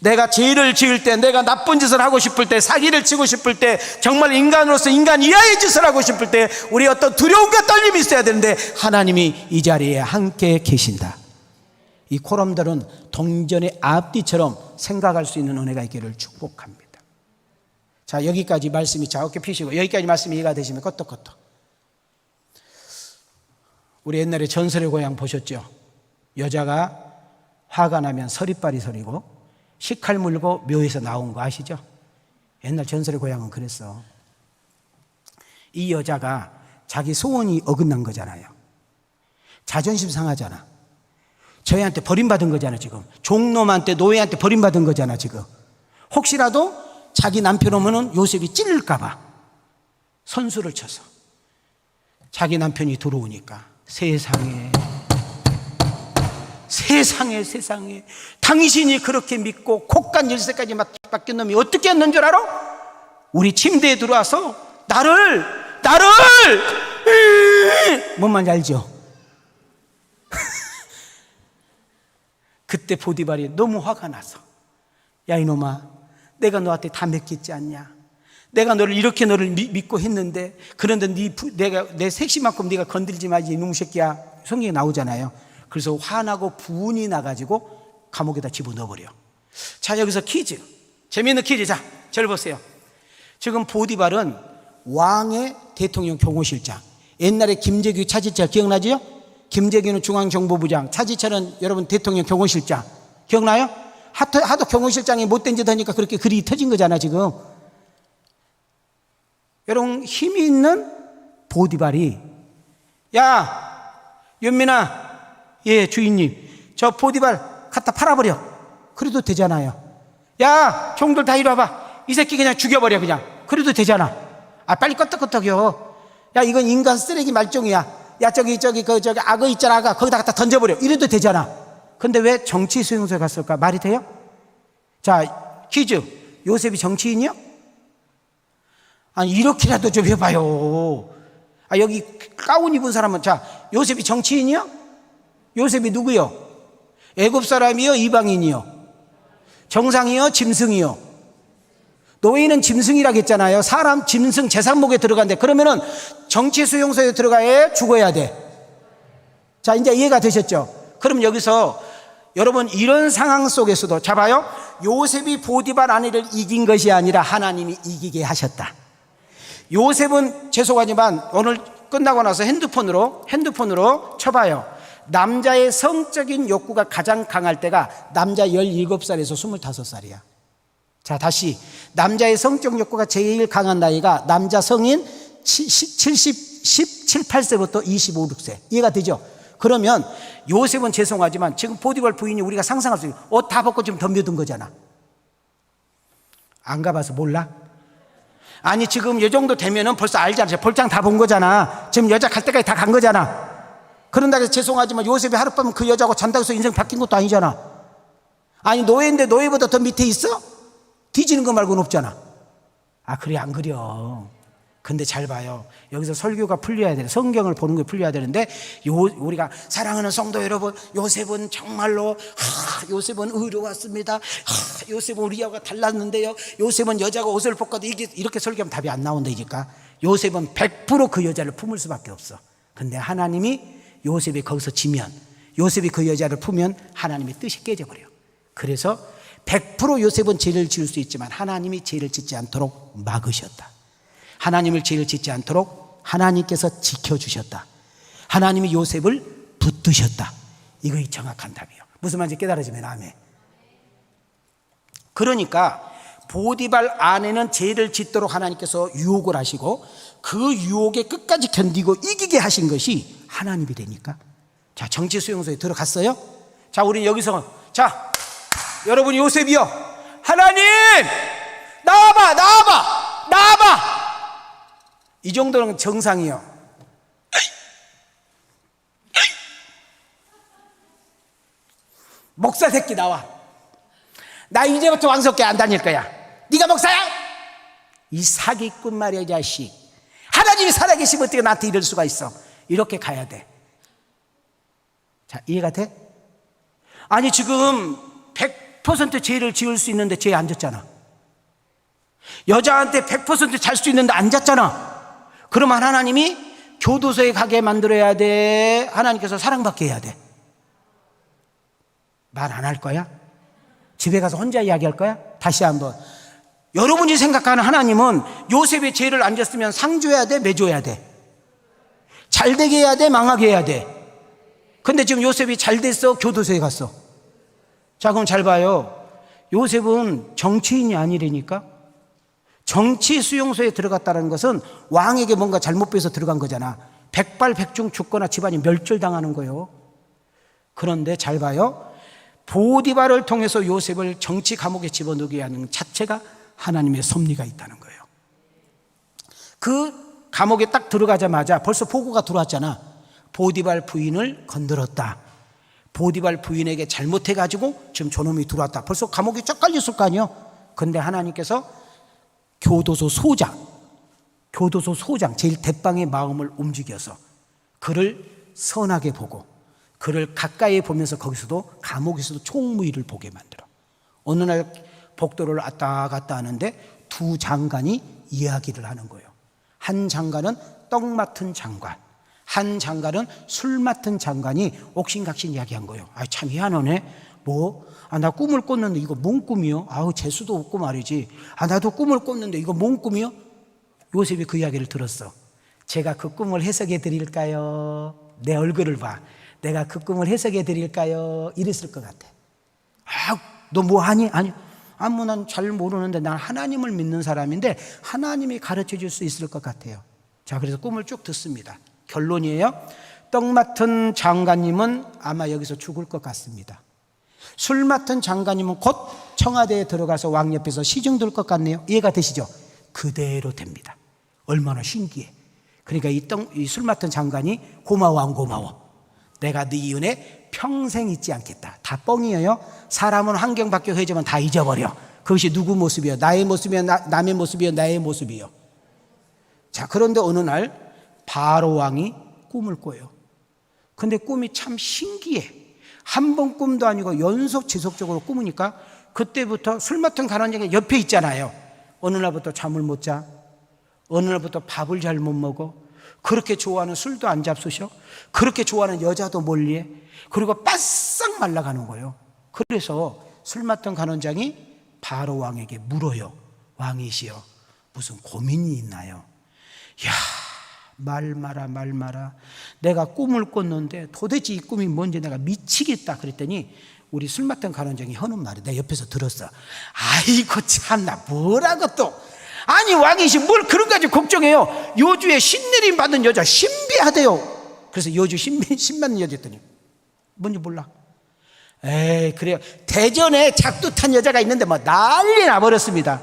내가 죄를 지을 때, 내가 나쁜 짓을 하고 싶을 때, 사기를 치고 싶을 때, 정말 인간으로서 인간 이하의 짓을 하고 싶을 때 우리 어떤 두려움과 떨림이 있어야 되는데 하나님이 이 자리에 함께 계신다. 이 코람들은 동전의 앞뒤처럼 생각할 수 있는 은혜가 있기를 축복합니다. 자, 여기까지 말씀이, 자 어깨 펴시고 여기까지 말씀이 이해가 되시면 껐떡껐떡. 우리 옛날에 전설의 고향 보셨죠? 여자가 화가 나면 서리빨이 서리고 식칼 물고 묘에서 나온 거 아시죠? 옛날 전설의 고향은 그랬어. 이 여자가 자기 소원이 어긋난 거잖아요. 자존심 상하잖아. 저희한테 버림받은 거잖아. 지금 종놈한테, 노예한테 버림받은 거잖아. 지금 혹시라도 자기 남편 오면은 요셉이 찔릴까 봐 선수를 쳐서 자기 남편이 들어오니까 세상에 당신이 그렇게 믿고 콧간 열쇠까지 맡긴 놈이 어떻게 했는 줄 알아? 우리 침대에 들어와서 나를 뭔 말인지 알죠? 그때 보디발이 너무 화가 나서, 야 이놈아, 내가 너한테 다 맡겼지 않냐? 내가 너를 이렇게 너를 믿고 했는데, 그런데 내가 내 색시만큼 네가 건들지 마지 이놈 새끼야. 성경에 나오잖아요. 그래서 화나고 분이 나가지고 감옥에다 집어넣어버려. 자, 여기서 퀴즈, 재미있는 퀴즈. 자, 저를 보세요. 지금 보디발은 왕의 대통령 경호실장. 옛날에 김재규 차지철 기억나지요? 김재규는 중앙정보부장, 차지철은 여러분 대통령 경호실장. 기억나요? 하도 경호실장이 못된 짓 하니까 그렇게 글이 터진 거잖아 지금. 여러분 힘이 있는 보디발이, 야 윤민아, 예 주인님, 저 보디발 갖다 팔아버려. 그래도 되잖아요. 야, 종들 다 이리 와봐. 이 새끼 그냥 죽여버려, 그냥. 그래도 되잖아. 아, 빨리 끄떡끄떡여. 야, 이건 인간 쓰레기 말종이야. 야, 저기 악어 있잖아, 악어. 거기다 갖다 던져버려. 이래도 되잖아. 근데 왜 정치 수용소에 갔을까? 말이 돼요? 자, 퀴즈. 요셉이 정치인이요? 아니, 이렇게라도 좀 해봐요. 아, 여기 가운 입은 사람은, 자, 요셉이 정치인이요? 요셉이 누구요? 애굽 사람이요? 이방인이요? 정상이요? 짐승이요? 노예는 짐승이라고 했잖아요. 사람 짐승 제상목에 들어간대. 그러면은 정치 수용소에 들어가야 죽어야 돼. 자, 이제 이해가 되셨죠? 그럼 여기서 여러분 이런 상황 속에서도, 자 봐요. 요셉이 보디발 아내를 이긴 것이 아니라 하나님이 이기게 하셨다. 요셉은 죄송하지만 오늘 끝나고 나서 핸드폰으로 쳐봐요. 남자의 성적인 욕구가 가장 강할 때가 남자 17살에서 25살이야. 자, 다시. 남자의 성적 욕구가 제일 강한 나이가 남자 성인 17, 8세부터 25, 6세. 이해가 되죠? 그러면 요셉은 죄송하지만 지금 보디발 부인이 우리가 상상할 수 있는 옷 다 벗고 지금 덤벼든 거잖아. 안 가봐서 몰라? 아니, 지금 이 정도 되면은 벌써 알잖아. 볼장 다 본 거잖아. 지금 여자 갈 때까지 다 간 거잖아. 그런다고 해서 죄송하지만 요셉이 하룻밤 그 여자하고 잔다고 해서 인생 바뀐 것도 아니잖아. 아니, 노예인데 노예보다 더 밑에 있어? 뒤지는 거 말고는 없잖아. 아, 그래, 안 그려. 근데 잘 봐요. 여기서 설교가 풀려야 돼. 성경을 보는 게 풀려야 되는데, 우리가 사랑하는 성도 여러분, 요셉은 정말로, 요셉은 의로웠습니다. 요셉은 우리하고 달랐는데요. 요셉은 여자가 옷을 벗고도 이렇게 설교하면 답이 안 나온다니까. 요셉은 100% 그 여자를 품을 수밖에 없어. 근데 하나님이 요셉이 거기서 지면, 요셉이 그 여자를 품으면 하나님의 뜻이 깨져버려. 그래서 100% 요셉은 죄를 지을 수 있지만 하나님이 죄를 짓지 않도록 막으셨다. 하나님을 죄를 짓지 않도록 하나님께서 지켜주셨다. 하나님이 요셉을 붙드셨다. 이것이 정확한 답이에요. 무슨 말인지 깨달아지면 아멘. 그러니까 보디발 아내는 죄를 짓도록 하나님께서 유혹을 하시고 그 유혹에 끝까지 견디고 이기게 하신 것이 하나님이 되니까. 자, 정치 수용소에 들어갔어요. 자, 우리는 여기서, 자, 여러분 요셉이요, 하나님 나와봐. 이 정도는 정상이요. 목사 새끼 나와. 나 이제부터 왕석교 안 다닐 거야. 네가 목사야? 이 사기꾼 말이야, 이 자식. 하나님이 살아계시면 어떻게 나한테 이럴 수가 있어? 이렇게 가야 돼. 자, 이해가 돼? 아니, 지금 100% 죄를 지을 수 있는데 죄에 앉았잖아. 여자한테 100% 잘 수 있는데 앉았잖아. 그러면 하나님이 교도소에 가게 만들어야 돼? 하나님께서 사랑받게 해야 돼? 말 안 할 거야? 집에 가서 혼자 이야기할 거야? 다시 한번. 여러분이 생각하는 하나님은 요셉의 죄를 안 졌으면 상 줘야 돼? 매 줘야 돼? 잘 되게 해야 돼? 망하게 해야 돼? 근데 지금 요셉이 잘 됐어? 교도소에 갔어? 자, 그럼 잘 봐요. 요셉은 정치인이 아니라니까. 정치 수용소에 들어갔다는 것은 왕에게 뭔가 잘못 배워서 들어간 거잖아. 백발백중 죽거나 집안이 멸절당하는 거예요. 그런데 잘 봐요. 보디발을 통해서 요셉을 정치 감옥에 집어넣게 하는 자체가 하나님의 섭리가 있다는 거예요. 그 감옥에 딱 들어가자마자 벌써 보고가 들어왔잖아. 보디발 부인을 건드렸다. 보디발 부인에게 잘못해가지고 지금 저놈이 들어왔다. 벌써 감옥에 쫙 깔렸을 거 아니에요. 근데 하나님께서 교도소 소장 제일 대빵의 마음을 움직여서 그를 선하게 보고 그를 가까이 보면서 거기서도 감옥에서도 총무일을 보게 만들어. 어느 날 복도를 왔다 갔다 하는데 두 장관이 이야기를 하는 거예요. 한 장관은 떡 맡은 장관, 한 장관은 술 맡은 장관이 옥신각신 이야기한 거예요. 아, 참 희한하네. 나 꿈을 꿨는데 이거 뭔 꿈이요? 아우, 재수도 없고 말이지. 나도 꿈을 꿨는데 이거 뭔 꿈이요? 요셉이 그 이야기를 들었어. 제가 그 꿈을 해석해 드릴까요? 내 얼굴을 봐. 내가 그 꿈을 해석해 드릴까요? 이랬을 것 같아. 너 뭐 하니? 아니, 난 잘 모르는데 난 하나님을 믿는 사람인데 하나님이 가르쳐 줄 수 있을 것 같아요. 자, 그래서 꿈을 쭉 듣습니다. 결론이에요. 떡 맡은 장관님은 아마 여기서 죽을 것 같습니다. 술 맡은 장관이면 곧 청와대에 들어가서 왕 옆에서 시중 들 것 같네요. 이해가 되시죠? 그대로 됩니다. 얼마나 신기해. 그러니까 이 술 맡은 장관이 고마워 안 고마워? 내가 네 은혜 평생 잊지 않겠다. 다 뻥이에요. 사람은 환경 바뀌어 해지면 다 잊어버려. 그것이 누구 모습이요? 나의 모습이요? 남의 모습이요? 나의 모습이요? 자, 그런데 어느 날 바로 왕이 꿈을 꿔요. 근데 꿈이 참 신기해. 한 번 꿈도 아니고 연속 지속적으로 꿈으니까 그때부터 술 맡은 가난자가 옆에 있잖아요. 어느 날부터 잠을 못 자. 어느 날부터 밥을 잘 못 먹어. 그렇게 좋아하는 술도 안 잡수셔. 그렇게 좋아하는 여자도 멀리해. 그리고 바싹 말라가는 거예요. 그래서 술 맡은 간원장이 바로 왕에게 물어요. 왕이시여, 무슨 고민이 있나요? 야, 말 마라. 내가 꿈을 꿨는데 도대체 이 꿈이 뭔지 내가 미치겠다. 그랬더니 우리 술 맡은 간원장이 하는 말이 내가 옆에서 들었어. 아이고 참나, 뭐라고 또. 아니 왕이시 뭘 그런 가지 걱정해요. 요주에 신내림 받은 여자 신비하대요. 그래서 요주 신 받는 여자 했더니 뭔지 몰라. 에이 그래요. 대전에 작두탄 여자가 있는데 뭐 난리 나버렸습니다.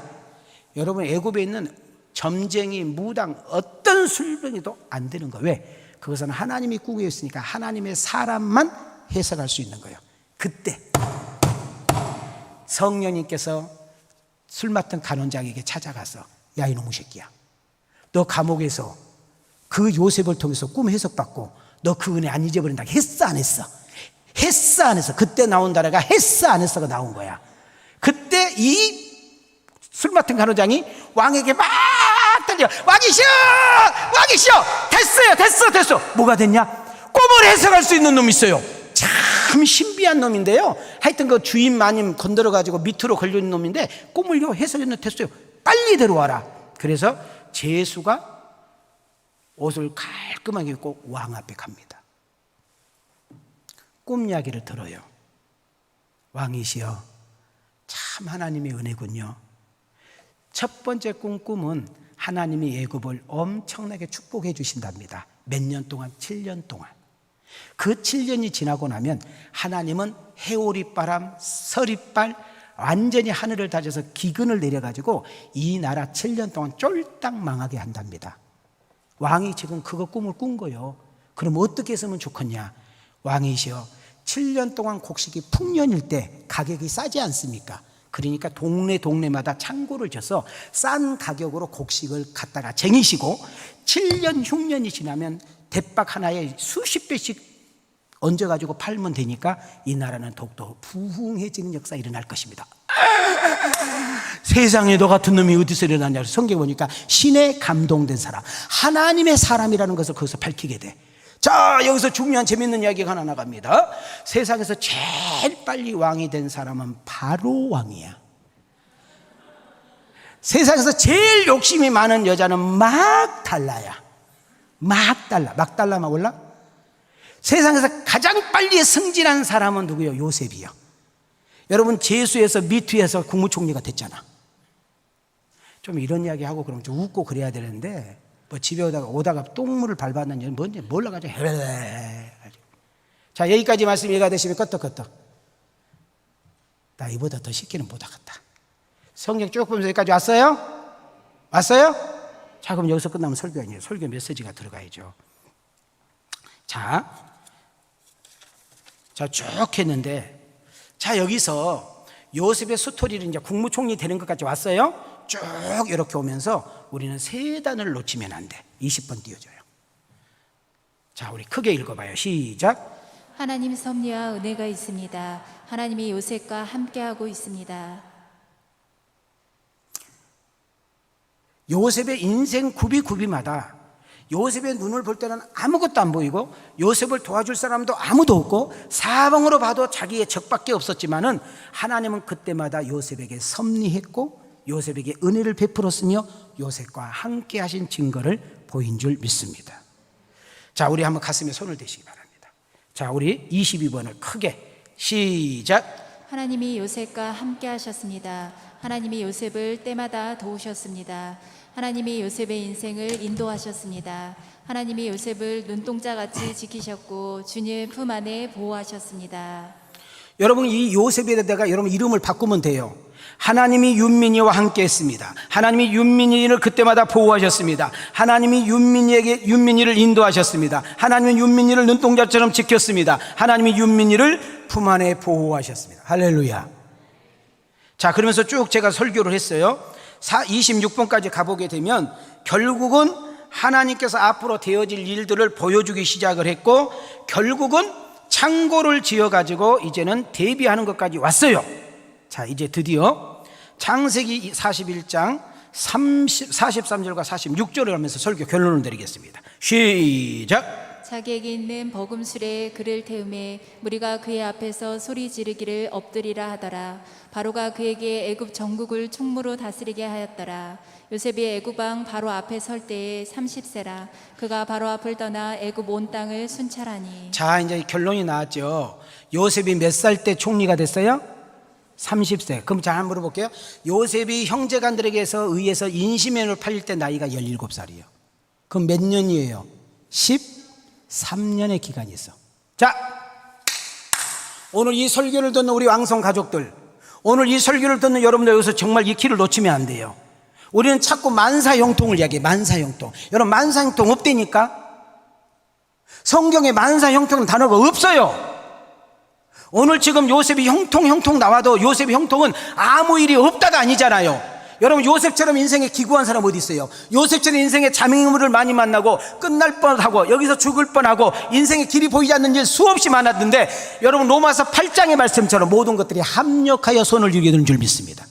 여러분 애굽에 있는 점쟁이 무당 어떤 술병이도 안 되는 거예요. 왜? 그것은 하나님이 꾸겨 있으니까 하나님의 사람만 해석할 수 있는 거예요. 그때 성령님께서 술 맡은 간원장에게 찾아가서 야 이놈의 새끼야, 너 감옥에서 그 요셉을 통해서 꿈 해석받고 너 그 은혜 안 잊어버린다 했어 안 했어? 했어 안 했어? 그때 나온 단어가 했어 안 했어가 나온 거야. 그때 이 술 맡은 간원장이 왕에게 막 달려. 왕이시여 됐어. 뭐가 됐냐? 꿈을 해석할 수 있는 놈이 있어요. 참 신비한 놈인데요. 하여튼 그 주인 마님 건드려가지고 밑으로 걸려있는 놈인데 꿈을요 해석했는데 됐어요. 빨리 데려와라. 그래서 제수가 옷을 깔끔하게 입고 왕 앞에 갑니다. 꿈 이야기를 들어요. 왕이시여, 참 하나님의 은혜군요. 첫 번째 꿈은 하나님이 애굽을 엄청나게 축복해 주신답니다. 몇 년 동안? 7년 동안. 그 7년이 지나고 나면 하나님은 해오리바람, 서리발 완전히 하늘을 다져서 기근을 내려가지고 이 나라 7년 동안 쫄딱 망하게 한답니다. 왕이 지금 그거 꿈을 꾼 거예요. 그럼 어떻게 했으면 좋겠냐? 왕이시여, 7년 동안 곡식이 풍년일 때 가격이 싸지 않습니까? 그러니까 동네마다 창고를 져서 싼 가격으로 곡식을 갖다가 쟁이시고 7년 흉년이 지나면 대박 하나에 수십 배씩 얹어가지고 팔면 되니까 이 나라는 더욱더 부흥해지는 역사가 일어날 것입니다. 세상에 너 같은 놈이 어디서 일어났냐? 성경 보니까 신에 감동된 사람, 하나님의 사람이라는 것을 거기서 밝히게 돼. 자, 여기서 중요한 재밌는 이야기가 하나 나갑니다. 세상에서 제일 빨리 왕이 된 사람은 바로 왕이야. 세상에서 제일 욕심이 많은 여자는 막달라야. 막달라 몰라? 세상에서 가장 빨리 승진한 사람은 누구예요? 요셉이요. 여러분 제수에서 미투에서 국무총리가 됐잖아. 좀 이런 이야기 하고 그러면 좀 웃고 그래야 되는데 뭐 집에 오다가 똥물을 밟았는지 뭔지 몰라가지고 자, 여기까지 말씀 이해가 되시면 끄떡. 나 이보다 더 쉽게는 못하겠다. 성경 쭉 보면서 여기까지 왔어요? 자, 그럼 여기서 끝나면 설교가 아니에요. 설교 메시지가 들어가야죠. 자, 쭉 했는데, 자, 여기서 요셉의 스토리를 이제 국무총리 되는 것까지 왔어요. 쭉 이렇게 오면서 우리는 세 단어를 놓치면 안 돼. 20번 띄워줘요. 자, 우리 크게 읽어봐요. 시작. 하나님 섭리와 은혜가 있습니다. 하나님이 요셉과 함께하고 있습니다. 요셉의 인생 굽이마다 요셉의 눈을 볼 때는 아무것도 안 보이고 요셉을 도와줄 사람도 아무도 없고 사방으로 봐도 자기의 적밖에 없었지만은 하나님은 그때마다 요셉에게 섭리했고 요셉에게 은혜를 베풀었으며 요셉과 함께 하신 증거를 보인 줄 믿습니다. 자, 우리 한번 가슴에 손을 대시기 바랍니다. 자, 우리 22번을 크게 시작. 하나님이 요셉과 함께 하셨습니다. 하나님이 요셉을 때마다 도우셨습니다. 하나님이 요셉의 인생을 인도하셨습니다. 하나님이 요셉을 눈동자같이 지키셨고 주님의 품 안에 보호하셨습니다. 여러분 이 요셉에다가 여러분 이름을 바꾸면 돼요. 하나님이 윤민이와 함께 했습니다. 하나님이 윤민이를 그때마다 보호하셨습니다. 하나님이 윤민이를 인도하셨습니다. 하나님은 윤민이를 눈동자처럼 지켰습니다. 하나님이 윤민이를 품 안에 보호하셨습니다. 할렐루야. 자, 그러면서 쭉 제가 설교를 했어요. 26번까지 가보게 되면 결국은 하나님께서 앞으로 되어질 일들을 보여주기 시작을 했고, 결국은 창고를 지어가지고 이제는 대비하는 것까지 왔어요. 자, 이제 드디어 창세기 41장 43절과 46절을 하면서 설교 결론을 드리겠습니다. 시작. 자기에게 있는 버금술에 그를 태우매 무리가 그의 앞에서 소리 지르기를 엎드리라 하더라. 바로가 그에게 애굽 전국을 총무로 다스리게 하였더라. 요셉이 애굽 왕 바로 앞에 설 때에 30세라. 그가 바로 앞을 떠나 애굽 온 땅을 순찰하니. 자, 이제 결론이 나왔죠. 요셉이 몇 살 때 총리가 됐어요? 30세. 그럼 잘 한번 물어볼게요. 요셉이 형제간들에게서 의해서 인시면을 팔릴 때 나이가 17살이에요. 그럼 몇 년이에요? 13년의 기간이 있어. 자, 오늘 이 설교를 듣는 우리 왕성 가족들, 오늘 이 설교를 듣는 여러분들, 여기서 정말 이 키를 놓치면 안 돼요. 우리는 자꾸 만사형통을 이야기해. 만사형통. 여러분, 만사형통 없다니까? 성경에 만사형통은 단어가 없어요. 오늘 지금 요셉이 형통 나와도 요셉의 형통은 아무 일이 없다가 아니잖아요. 여러분, 요셉처럼 인생에 기구한 사람 어디 있어요? 요셉처럼 인생에 자명인물을 많이 만나고 끝날 뻔하고 여기서 죽을 뻔하고 인생의 길이 보이지 않는 일 수없이 많았는데, 여러분 로마서 8장의 말씀처럼 모든 것들이 합력하여 손을 이루게 되는 줄 믿습니다.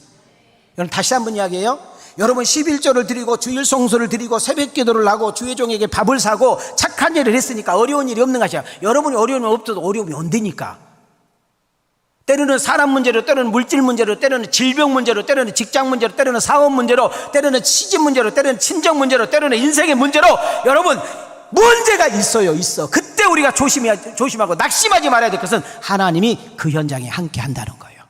여러분, 다시 한번 이야기해요. 여러분 11조를 드리고 주일 성수를 드리고 새벽 기도를 하고 주의 종에게 밥을 사고 착한 일을 했으니까 어려운 일이 없는 것이야. 여러분이 어려움이 없어도 어려움이 온다니까. 때로는 사람 문제로, 때로는 물질 문제로, 때로는 질병 문제로, 때로는 직장 문제로, 때로는 사업 문제로, 때로는 시집 문제로, 때로는 친정 문제로, 때로는 인생의 문제로, 여러분 문제가 있어요. 있어. 그때 우리가 조심하고 낙심하지 말아야 될 것은 하나님이 그 현장에 함께 한다는 거예요.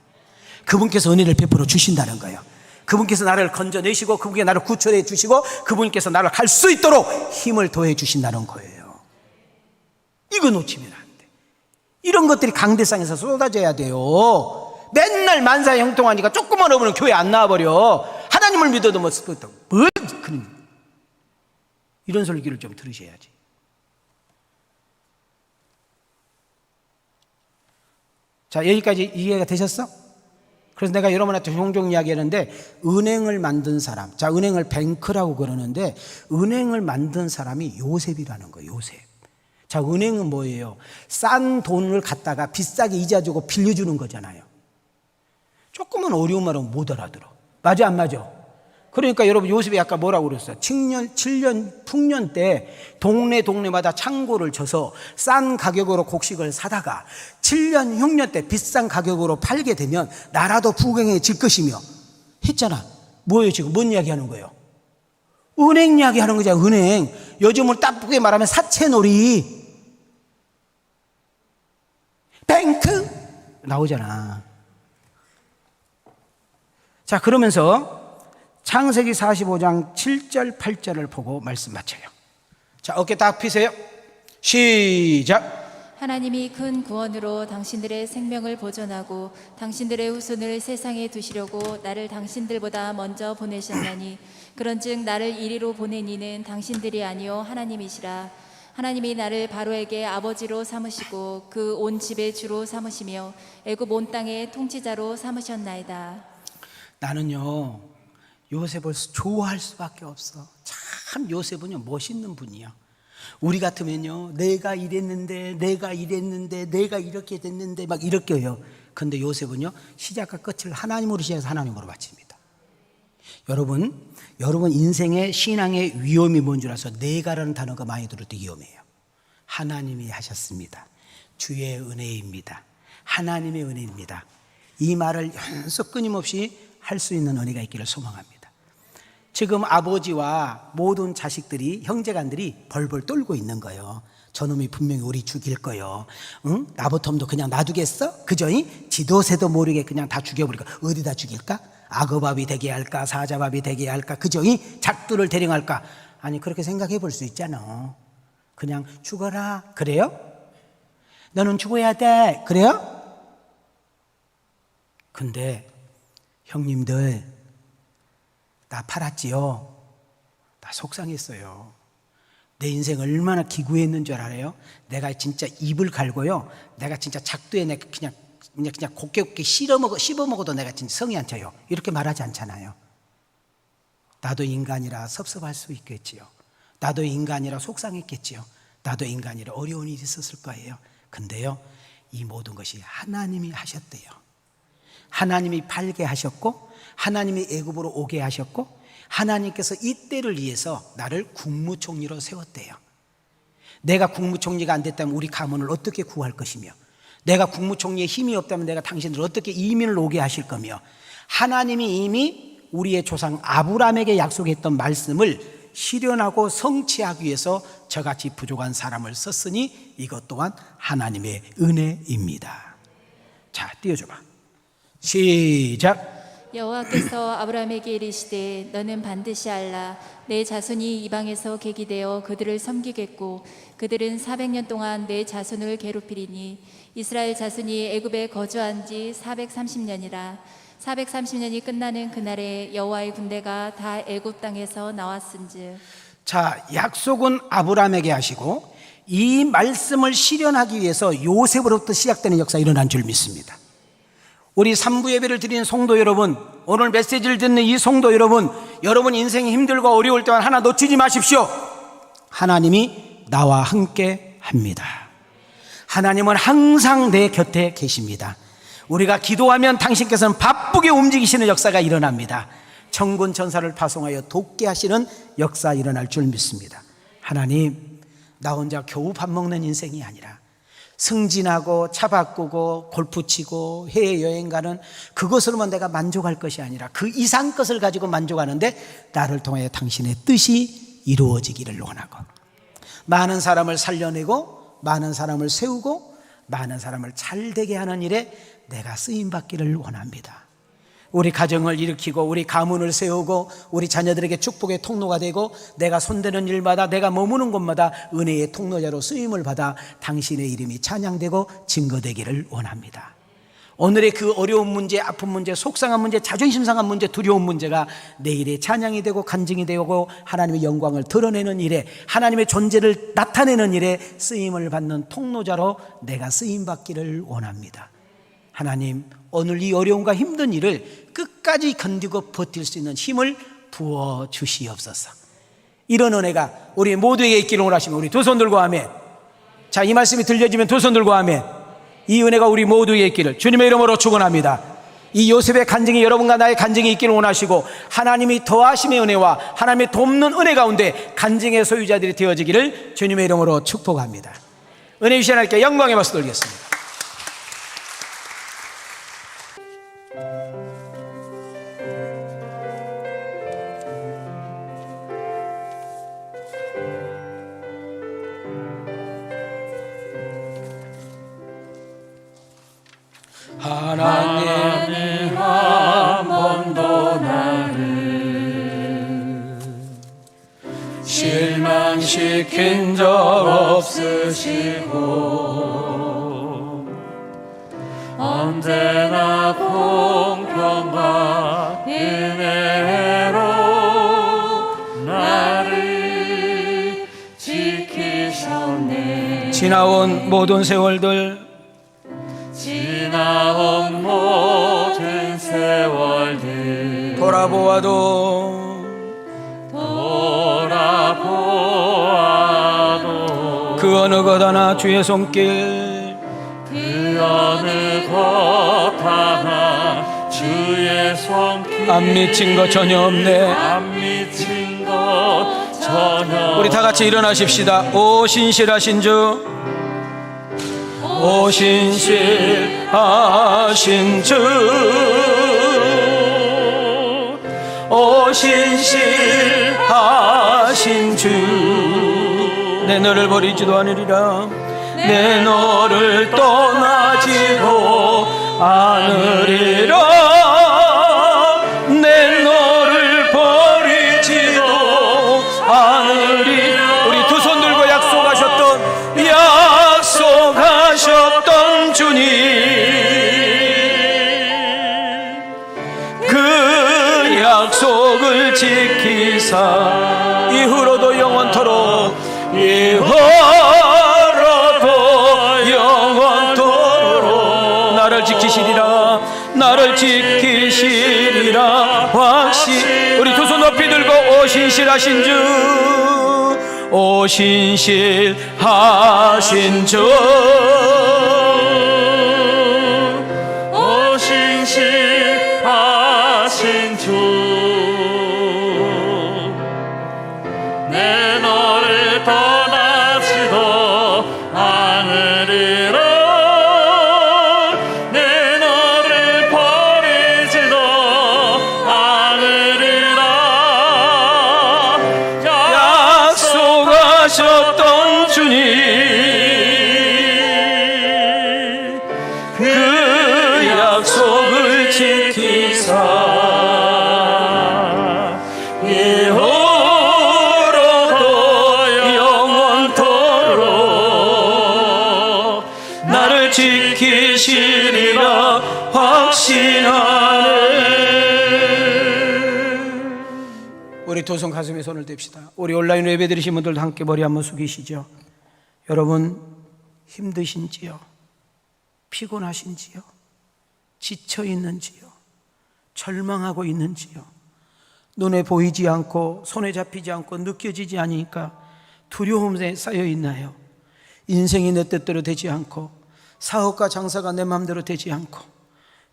그분께서 은혜를 베풀어 주신다는 거예요. 그분께서 나를 건져내시고 그분께서 나를 구출해 주시고 그분께서 나를 갈 수 있도록 힘을 더해 주신다는 거예요. 이거 놓치면 안 돼. 이런 것들이 강대상에서 쏟아져야 돼요. 맨날 만사형통하니까 조금만 어으면 교회 안 나와버려. 하나님을 믿어도 뭘 그런 이런 설교를 좀 들으셔야지. 자, 여기까지 이해가 되셨어? 그래서 내가 여러분한테 종종 이야기하는데, 은행을 만든 사람, 자, 은행을 뱅크라고 그러는데 은행을 만든 사람이 요셉이라는 거예요. 요셉. 자, 은행은 뭐예요? 싼 돈을 갖다가 비싸게 이자 주고 빌려주는 거잖아요. 조금은 어려운 말은 못 알아들어. 맞아 안 맞아? 그러니까 여러분, 요셉이 아까 뭐라고 그랬어요? 7년 풍년 때 동네마다 창고를 쳐서 싼 가격으로 곡식을 사다가 7년 흉년 때 비싼 가격으로 팔게 되면 나라도 부강해질 것이며 했잖아. 뭐예요 지금? 뭔 이야기 하는 거예요? 은행 이야기 하는 거죠. 은행. 요즘은 따쁘게 말하면 사채놀이. 뱅크 나오잖아. 자, 그러면서 창세기 45장 7절 8절을 보고 말씀 마쳐요. 자, 어깨 딱 펴세요. 시작. 하나님이 큰 구원으로 당신들의 생명을 보존하고 당신들의 후손을 세상에 두시려고 나를 당신들보다 먼저 보내셨나니, 그런즉 나를 이리로 보낸 이는 당신들이 아니요 하나님이시라. 하나님이 나를 바로에게 아버지로 삼으시고 그 온 집의 주로 삼으시며 애굽 온 땅의 통치자로 삼으셨나이다. 나는요, 요셉을 좋아할 수밖에 없어. 참 요셉은요 멋있는 분이야. 우리 같으면요, 내가 이랬는데 내가 이렇게 됐는데 막 이렇게 해요. 근데 요셉은요, 시작과 끝을 하나님으로 시작해서 하나님으로 마칩니다. 여러분 인생의 신앙의 위험이 뭔 줄 아세요? 내가라는 단어가 많이 들을 때 위험해요. 하나님이 하셨습니다. 주의 은혜입니다. 하나님의 은혜입니다. 이 말을 연속 끊임없이 할 수 있는 은혜가 있기를 소망합니다. 지금 아버지와 모든 자식들이, 형제간들이 벌벌 떨고 있는 거예요. 저놈이 분명히 우리 죽일 거예요. 응? 나부텀도 그냥 놔두겠어? 그죠? 지도새도 모르게 그냥 다 죽여버릴까? 어디다 죽일까? 악어밥이 되게 할까? 사자밥이 되게 할까? 그죠? 작두를 대령할까? 아니, 그렇게 생각해 볼 수 있잖아. 그냥 죽어라. 그래요? 너는 죽어야 돼. 그래요? 근데 형님들, 나 팔았지요? 나 속상했어요. 내 인생 얼마나 기구했는 줄 알아요? 내가 진짜 입을 갈고요, 내가 진짜 작두에 내가 그냥 곱게 씹어먹어도 내가 진짜 성이 안 차요. 이렇게 말하지 않잖아요. 나도 인간이라 섭섭할 수 있겠지요. 나도 인간이라 속상했겠지요. 나도 인간이라 어려운 일이 있었을 거예요. 근데요, 이 모든 것이 하나님이 하셨대요. 하나님이 팔게 하셨고, 하나님이 애굽으로 오게 하셨고, 하나님께서 이 때를 위해서 나를 국무총리로 세웠대요. 내가 국무총리가 안 됐다면 우리 가문을 어떻게 구할 것이며, 내가 국무총리에 힘이 없다면 내가 당신들 어떻게 이민을 오게 하실 거며, 하나님이 이미 우리의 조상 아브라함에게 약속했던 말씀을 실현하고 성취하기 위해서 저같이 부족한 사람을 썼으니 이것 또한 하나님의 은혜입니다. 자, 띄워줘봐. 시작. 여호와께서 아브라함에게 이르시되 너는 반드시 알라. 내 자손이 이방에서 객이되어 그들을 섬기겠고 그들은 400년 동안 내 자손을 괴롭히리니 이스라엘 자손이 애굽에 거주한 지 430년이라. 430년이 끝나는 그날에 여호와의 군대가 다 애굽 땅에서 나왔은즉. 자, 약속은 아브라함에게 하시고 이 말씀을 실현하기 위해서 요셉으로부터 시작되는 역사 일어난 줄 믿습니다. 우리 3부 예배를 드리는 성도 여러분, 오늘 메시지를 듣는 이 성도 여러분, 여러분 인생이 힘들고 어려울 때만 하나 놓치지 마십시오. 하나님이 나와 함께 합니다. 하나님은 항상 내 곁에 계십니다. 우리가 기도하면 당신께서는 바쁘게 움직이시는 역사가 일어납니다. 천군 천사를 파송하여 돕게 하시는 역사 일어날 줄 믿습니다. 하나님, 나 혼자 겨우 밥 먹는 인생이 아니라 승진하고 차 바꾸고 골프 치고 해외여행 가는 그것으로만 내가 만족할 것이 아니라 그 이상 것을 가지고 만족하는데 나를 통해 당신의 뜻이 이루어지기를 원하고, 많은 사람을 살려내고 많은 사람을 세우고 많은 사람을 잘되게 하는 일에 내가 쓰임받기를 원합니다. 우리 가정을 일으키고 우리 가문을 세우고 우리 자녀들에게 축복의 통로가 되고 내가 손대는 일마다 내가 머무는 곳마다 은혜의 통로자로 쓰임을 받아 당신의 이름이 찬양되고 증거되기를 원합니다. 오늘의 그 어려운 문제, 아픈 문제, 속상한 문제, 자존심 상한 문제, 두려운 문제가 내일의 찬양이 되고 간증이 되고 하나님의 영광을 드러내는 일에, 하나님의 존재를 나타내는 일에 쓰임을 받는 통로자로 내가 쓰임받기를 원합니다. 하나님, 오늘 이 어려움과 힘든 일을 끝까지 견디고 버틸 수 있는 힘을 부어 주시옵소서. 이런 은혜가 우리 모두에게 있기를 원하시면 우리 두 손 들고 아멘. 자, 이 말씀이 들려지면 두 손 들고 아멘. 이 은혜가 우리 모두에게 있기를 주님의 이름으로 축원합니다. 이 요셉의 간증이 여러분과 나의 간증이 있기를 원하시고 하나님이 더하심의 은혜와 하나님의 돕는 은혜 가운데 간증의 소유자들이 되어지기를 주님의 이름으로 축복합니다. 은혜 주신 하나님께 영광의 박수 돌리겠습니다. 하나님 한 번도 나를 실망시킨 적 없으시고 언제나 공평과 은혜로 나를 지키셨네. 지나온 모든 세월들, 지나온 모든 세월들 돌아보아도 그 어느 것 하나 주의 손길, 그 어느 것 하나 주의 손길 안 미친 것 전혀 없네. 안 미친 것 전혀. 우리 다 같이 일어나십시다. 오 신실하신 주, 오 신실하신 주, 오 신실하신 주, 내 너를 버리지도 않으리라. 내 너를 떠나지도 않으리라. 내 너를 버리지도 않으리라. 우리 두 손 들고 약속하셨던 주님, 약속을 지키사 이후로도 영원토록 나를 지키시리라 나를 지키시리라 확신. 우리 두 손 높이 들고 오신실하신 주 오신실하신 주 오신실하신 주 내 너를 떠나지도 않으리라 내 너를 버리지도 않으리라 약속하셨던 주님 그 약속을 지키사 나를 지키시리라 확신하네. 우리 두 손 가슴에 손을 댑시다. 우리 온라인 예배 드리신 분들도 함께 머리 한번 숙이시죠. 여러분 힘드신지요? 피곤하신지요? 지쳐 있는지요? 절망하고 있는지요? 눈에 보이지 않고 손에 잡히지 않고 느껴지지 않으니까 두려움에 쌓여 있나요? 인생이 내 뜻대로 되지 않고 사업과 장사가 내 마음대로 되지 않고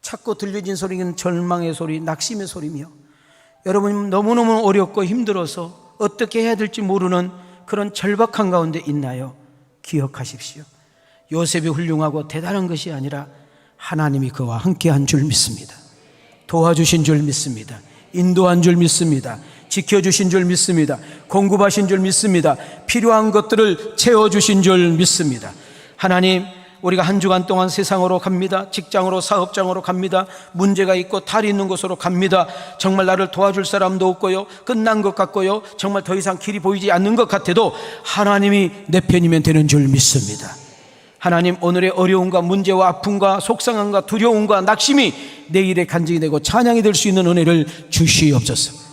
자꾸 들려진 소리는 절망의 소리, 낙심의 소리며 여러분 너무너무 어렵고 힘들어서 어떻게 해야 될지 모르는 그런 절박한 가운데 있나요? 기억하십시오. 요셉이 훌륭하고 대단한 것이 아니라 하나님이 그와 함께한 줄 믿습니다. 도와주신 줄 믿습니다. 인도한 줄 믿습니다. 지켜주신 줄 믿습니다. 공급하신 줄 믿습니다. 필요한 것들을 채워주신 줄 믿습니다. 하나님, 우리가 한 주간 동안 세상으로 갑니다. 직장으로, 사업장으로 갑니다. 문제가 있고 탈이 있는 곳으로 갑니다. 정말 나를 도와줄 사람도 없고요, 끝난 것 같고요, 정말 더 이상 길이 보이지 않는 것 같아도 하나님이 내 편이면 되는 줄 믿습니다. 하나님, 오늘의 어려움과 문제와 아픔과 속상함과 두려움과 낙심이 내일의 간증이 되고 찬양이 될 수 있는 은혜를 주시옵소서.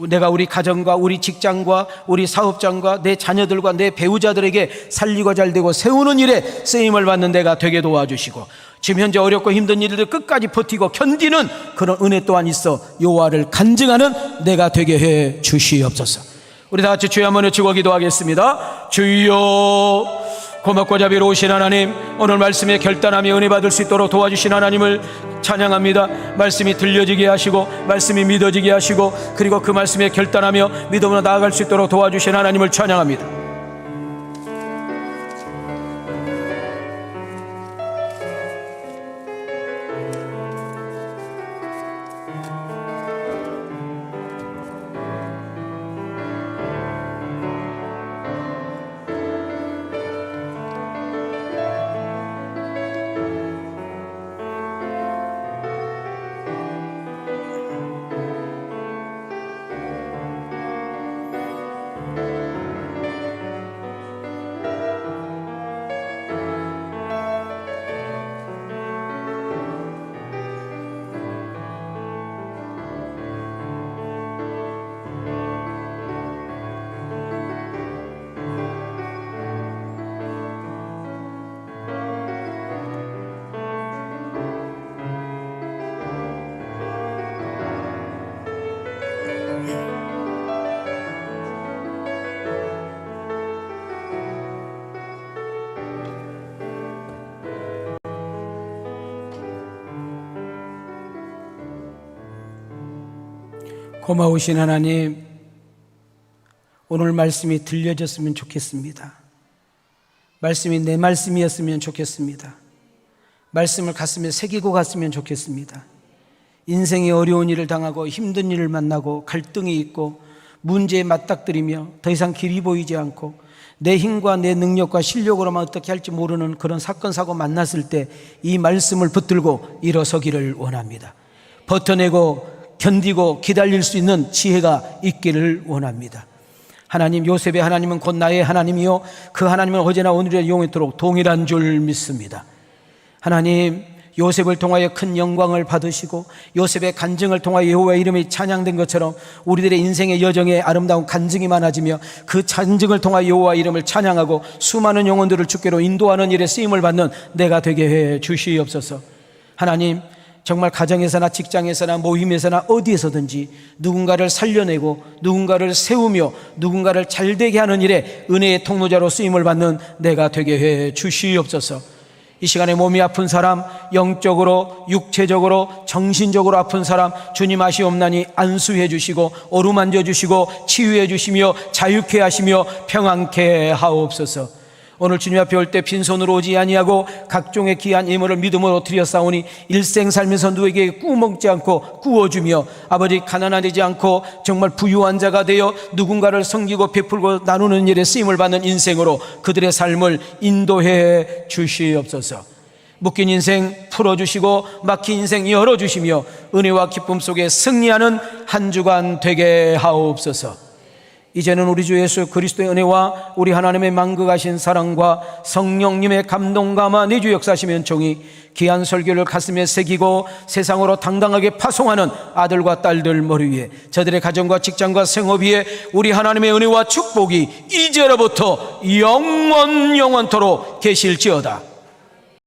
내가 우리 가정과 우리 직장과 우리 사업장과 내 자녀들과 내 배우자들에게 살리고 잘되고 세우는 일에 쓰임을 받는 내가 되게 도와주시고, 지금 현재 어렵고 힘든 일들 끝까지 버티고 견디는 그런 은혜 또한 있어 여호와를 간증하는 내가 되게 해 주시옵소서. 우리 다 같이 주여 한번 외치고 기도하겠습니다. 주여, 고맙고 자비로우신 하나님, 오늘 말씀에 결단하며 은혜 받을 수 있도록 도와주신 하나님을 찬양합니다. 말씀이 들려지게 하시고 말씀이 믿어지게 하시고 그리고 그 말씀에 결단하며 믿음으로 나아갈 수 있도록 도와주신 하나님을 찬양합니다. 고마우신 하나님, 오늘 말씀이 들려졌으면 좋겠습니다. 말씀이 내 말씀이었으면 좋겠습니다. 말씀을 가슴에 새기고 갔으면 좋겠습니다. 인생의 어려운 일을 당하고 힘든 일을 만나고 갈등이 있고 문제에 맞닥뜨리며 더 이상 길이 보이지 않고 내 힘과 내 능력과 실력으로만 어떻게 할지 모르는 그런 사건 사고 만났을 때 이 말씀을 붙들고 일어서기를 원합니다. 버텨내고 견디고 기다릴 수 있는 지혜가 있기를 원합니다. 하나님, 요셉의 하나님은 곧 나의 하나님이요 그 하나님은 어제나 오늘이나 영원토록 동일한 줄 믿습니다. 하나님, 요셉을 통하여 큰 영광을 받으시고 요셉의 간증을 통하여 여호와의 이름이 찬양된 것처럼 우리들의 인생의 여정에 아름다운 간증이 많아지며 그 간증을 통하여 여호와의 이름을 찬양하고 수많은 영혼들을 주께로 인도하는 일에 쓰임을 받는 내가 되게 해 주시옵소서. 하나님, 정말 가정에서나 직장에서나 모임에서나 어디에서든지 누군가를 살려내고 누군가를 세우며 누군가를 잘되게 하는 일에 은혜의 통로자로 쓰임을 받는 내가 되게 해 주시옵소서. 이 시간에 몸이 아픈 사람, 영적으로, 육체적으로, 정신적으로 아픈 사람 주님 아시옵나니 안수해 주시고 어루만져 주시고 치유해 주시며 자유케 하시며 평안케 하옵소서. 오늘 주님 앞에 올 때 빈손으로 오지 아니하고 각종의 귀한 예물을 믿음으로 드렸사오니 일생 살면서 누구에게 꾸먹지 않고 구워주며 아버지 가난하지 않고 정말 부유한 자가 되어 누군가를 섬기고 베풀고 나누는 일에 쓰임을 받는 인생으로 그들의 삶을 인도해 주시옵소서. 묶인 인생 풀어주시고 막힌 인생 열어주시며 은혜와 기쁨 속에 승리하는 한 주간 되게 하옵소서. 이제는 우리 주 예수 그리스도의 은혜와 우리 하나님의 만극하신 사랑과 성령님의 감동감화 내주 역사하시며 은총이 귀한 설교를 가슴에 새기고 세상으로 당당하게 파송하는 아들과 딸들 머리 위에 저들의 가정과 직장과 생업 위에 우리 하나님의 은혜와 축복이 이제로부터 영원토록 계실지어다.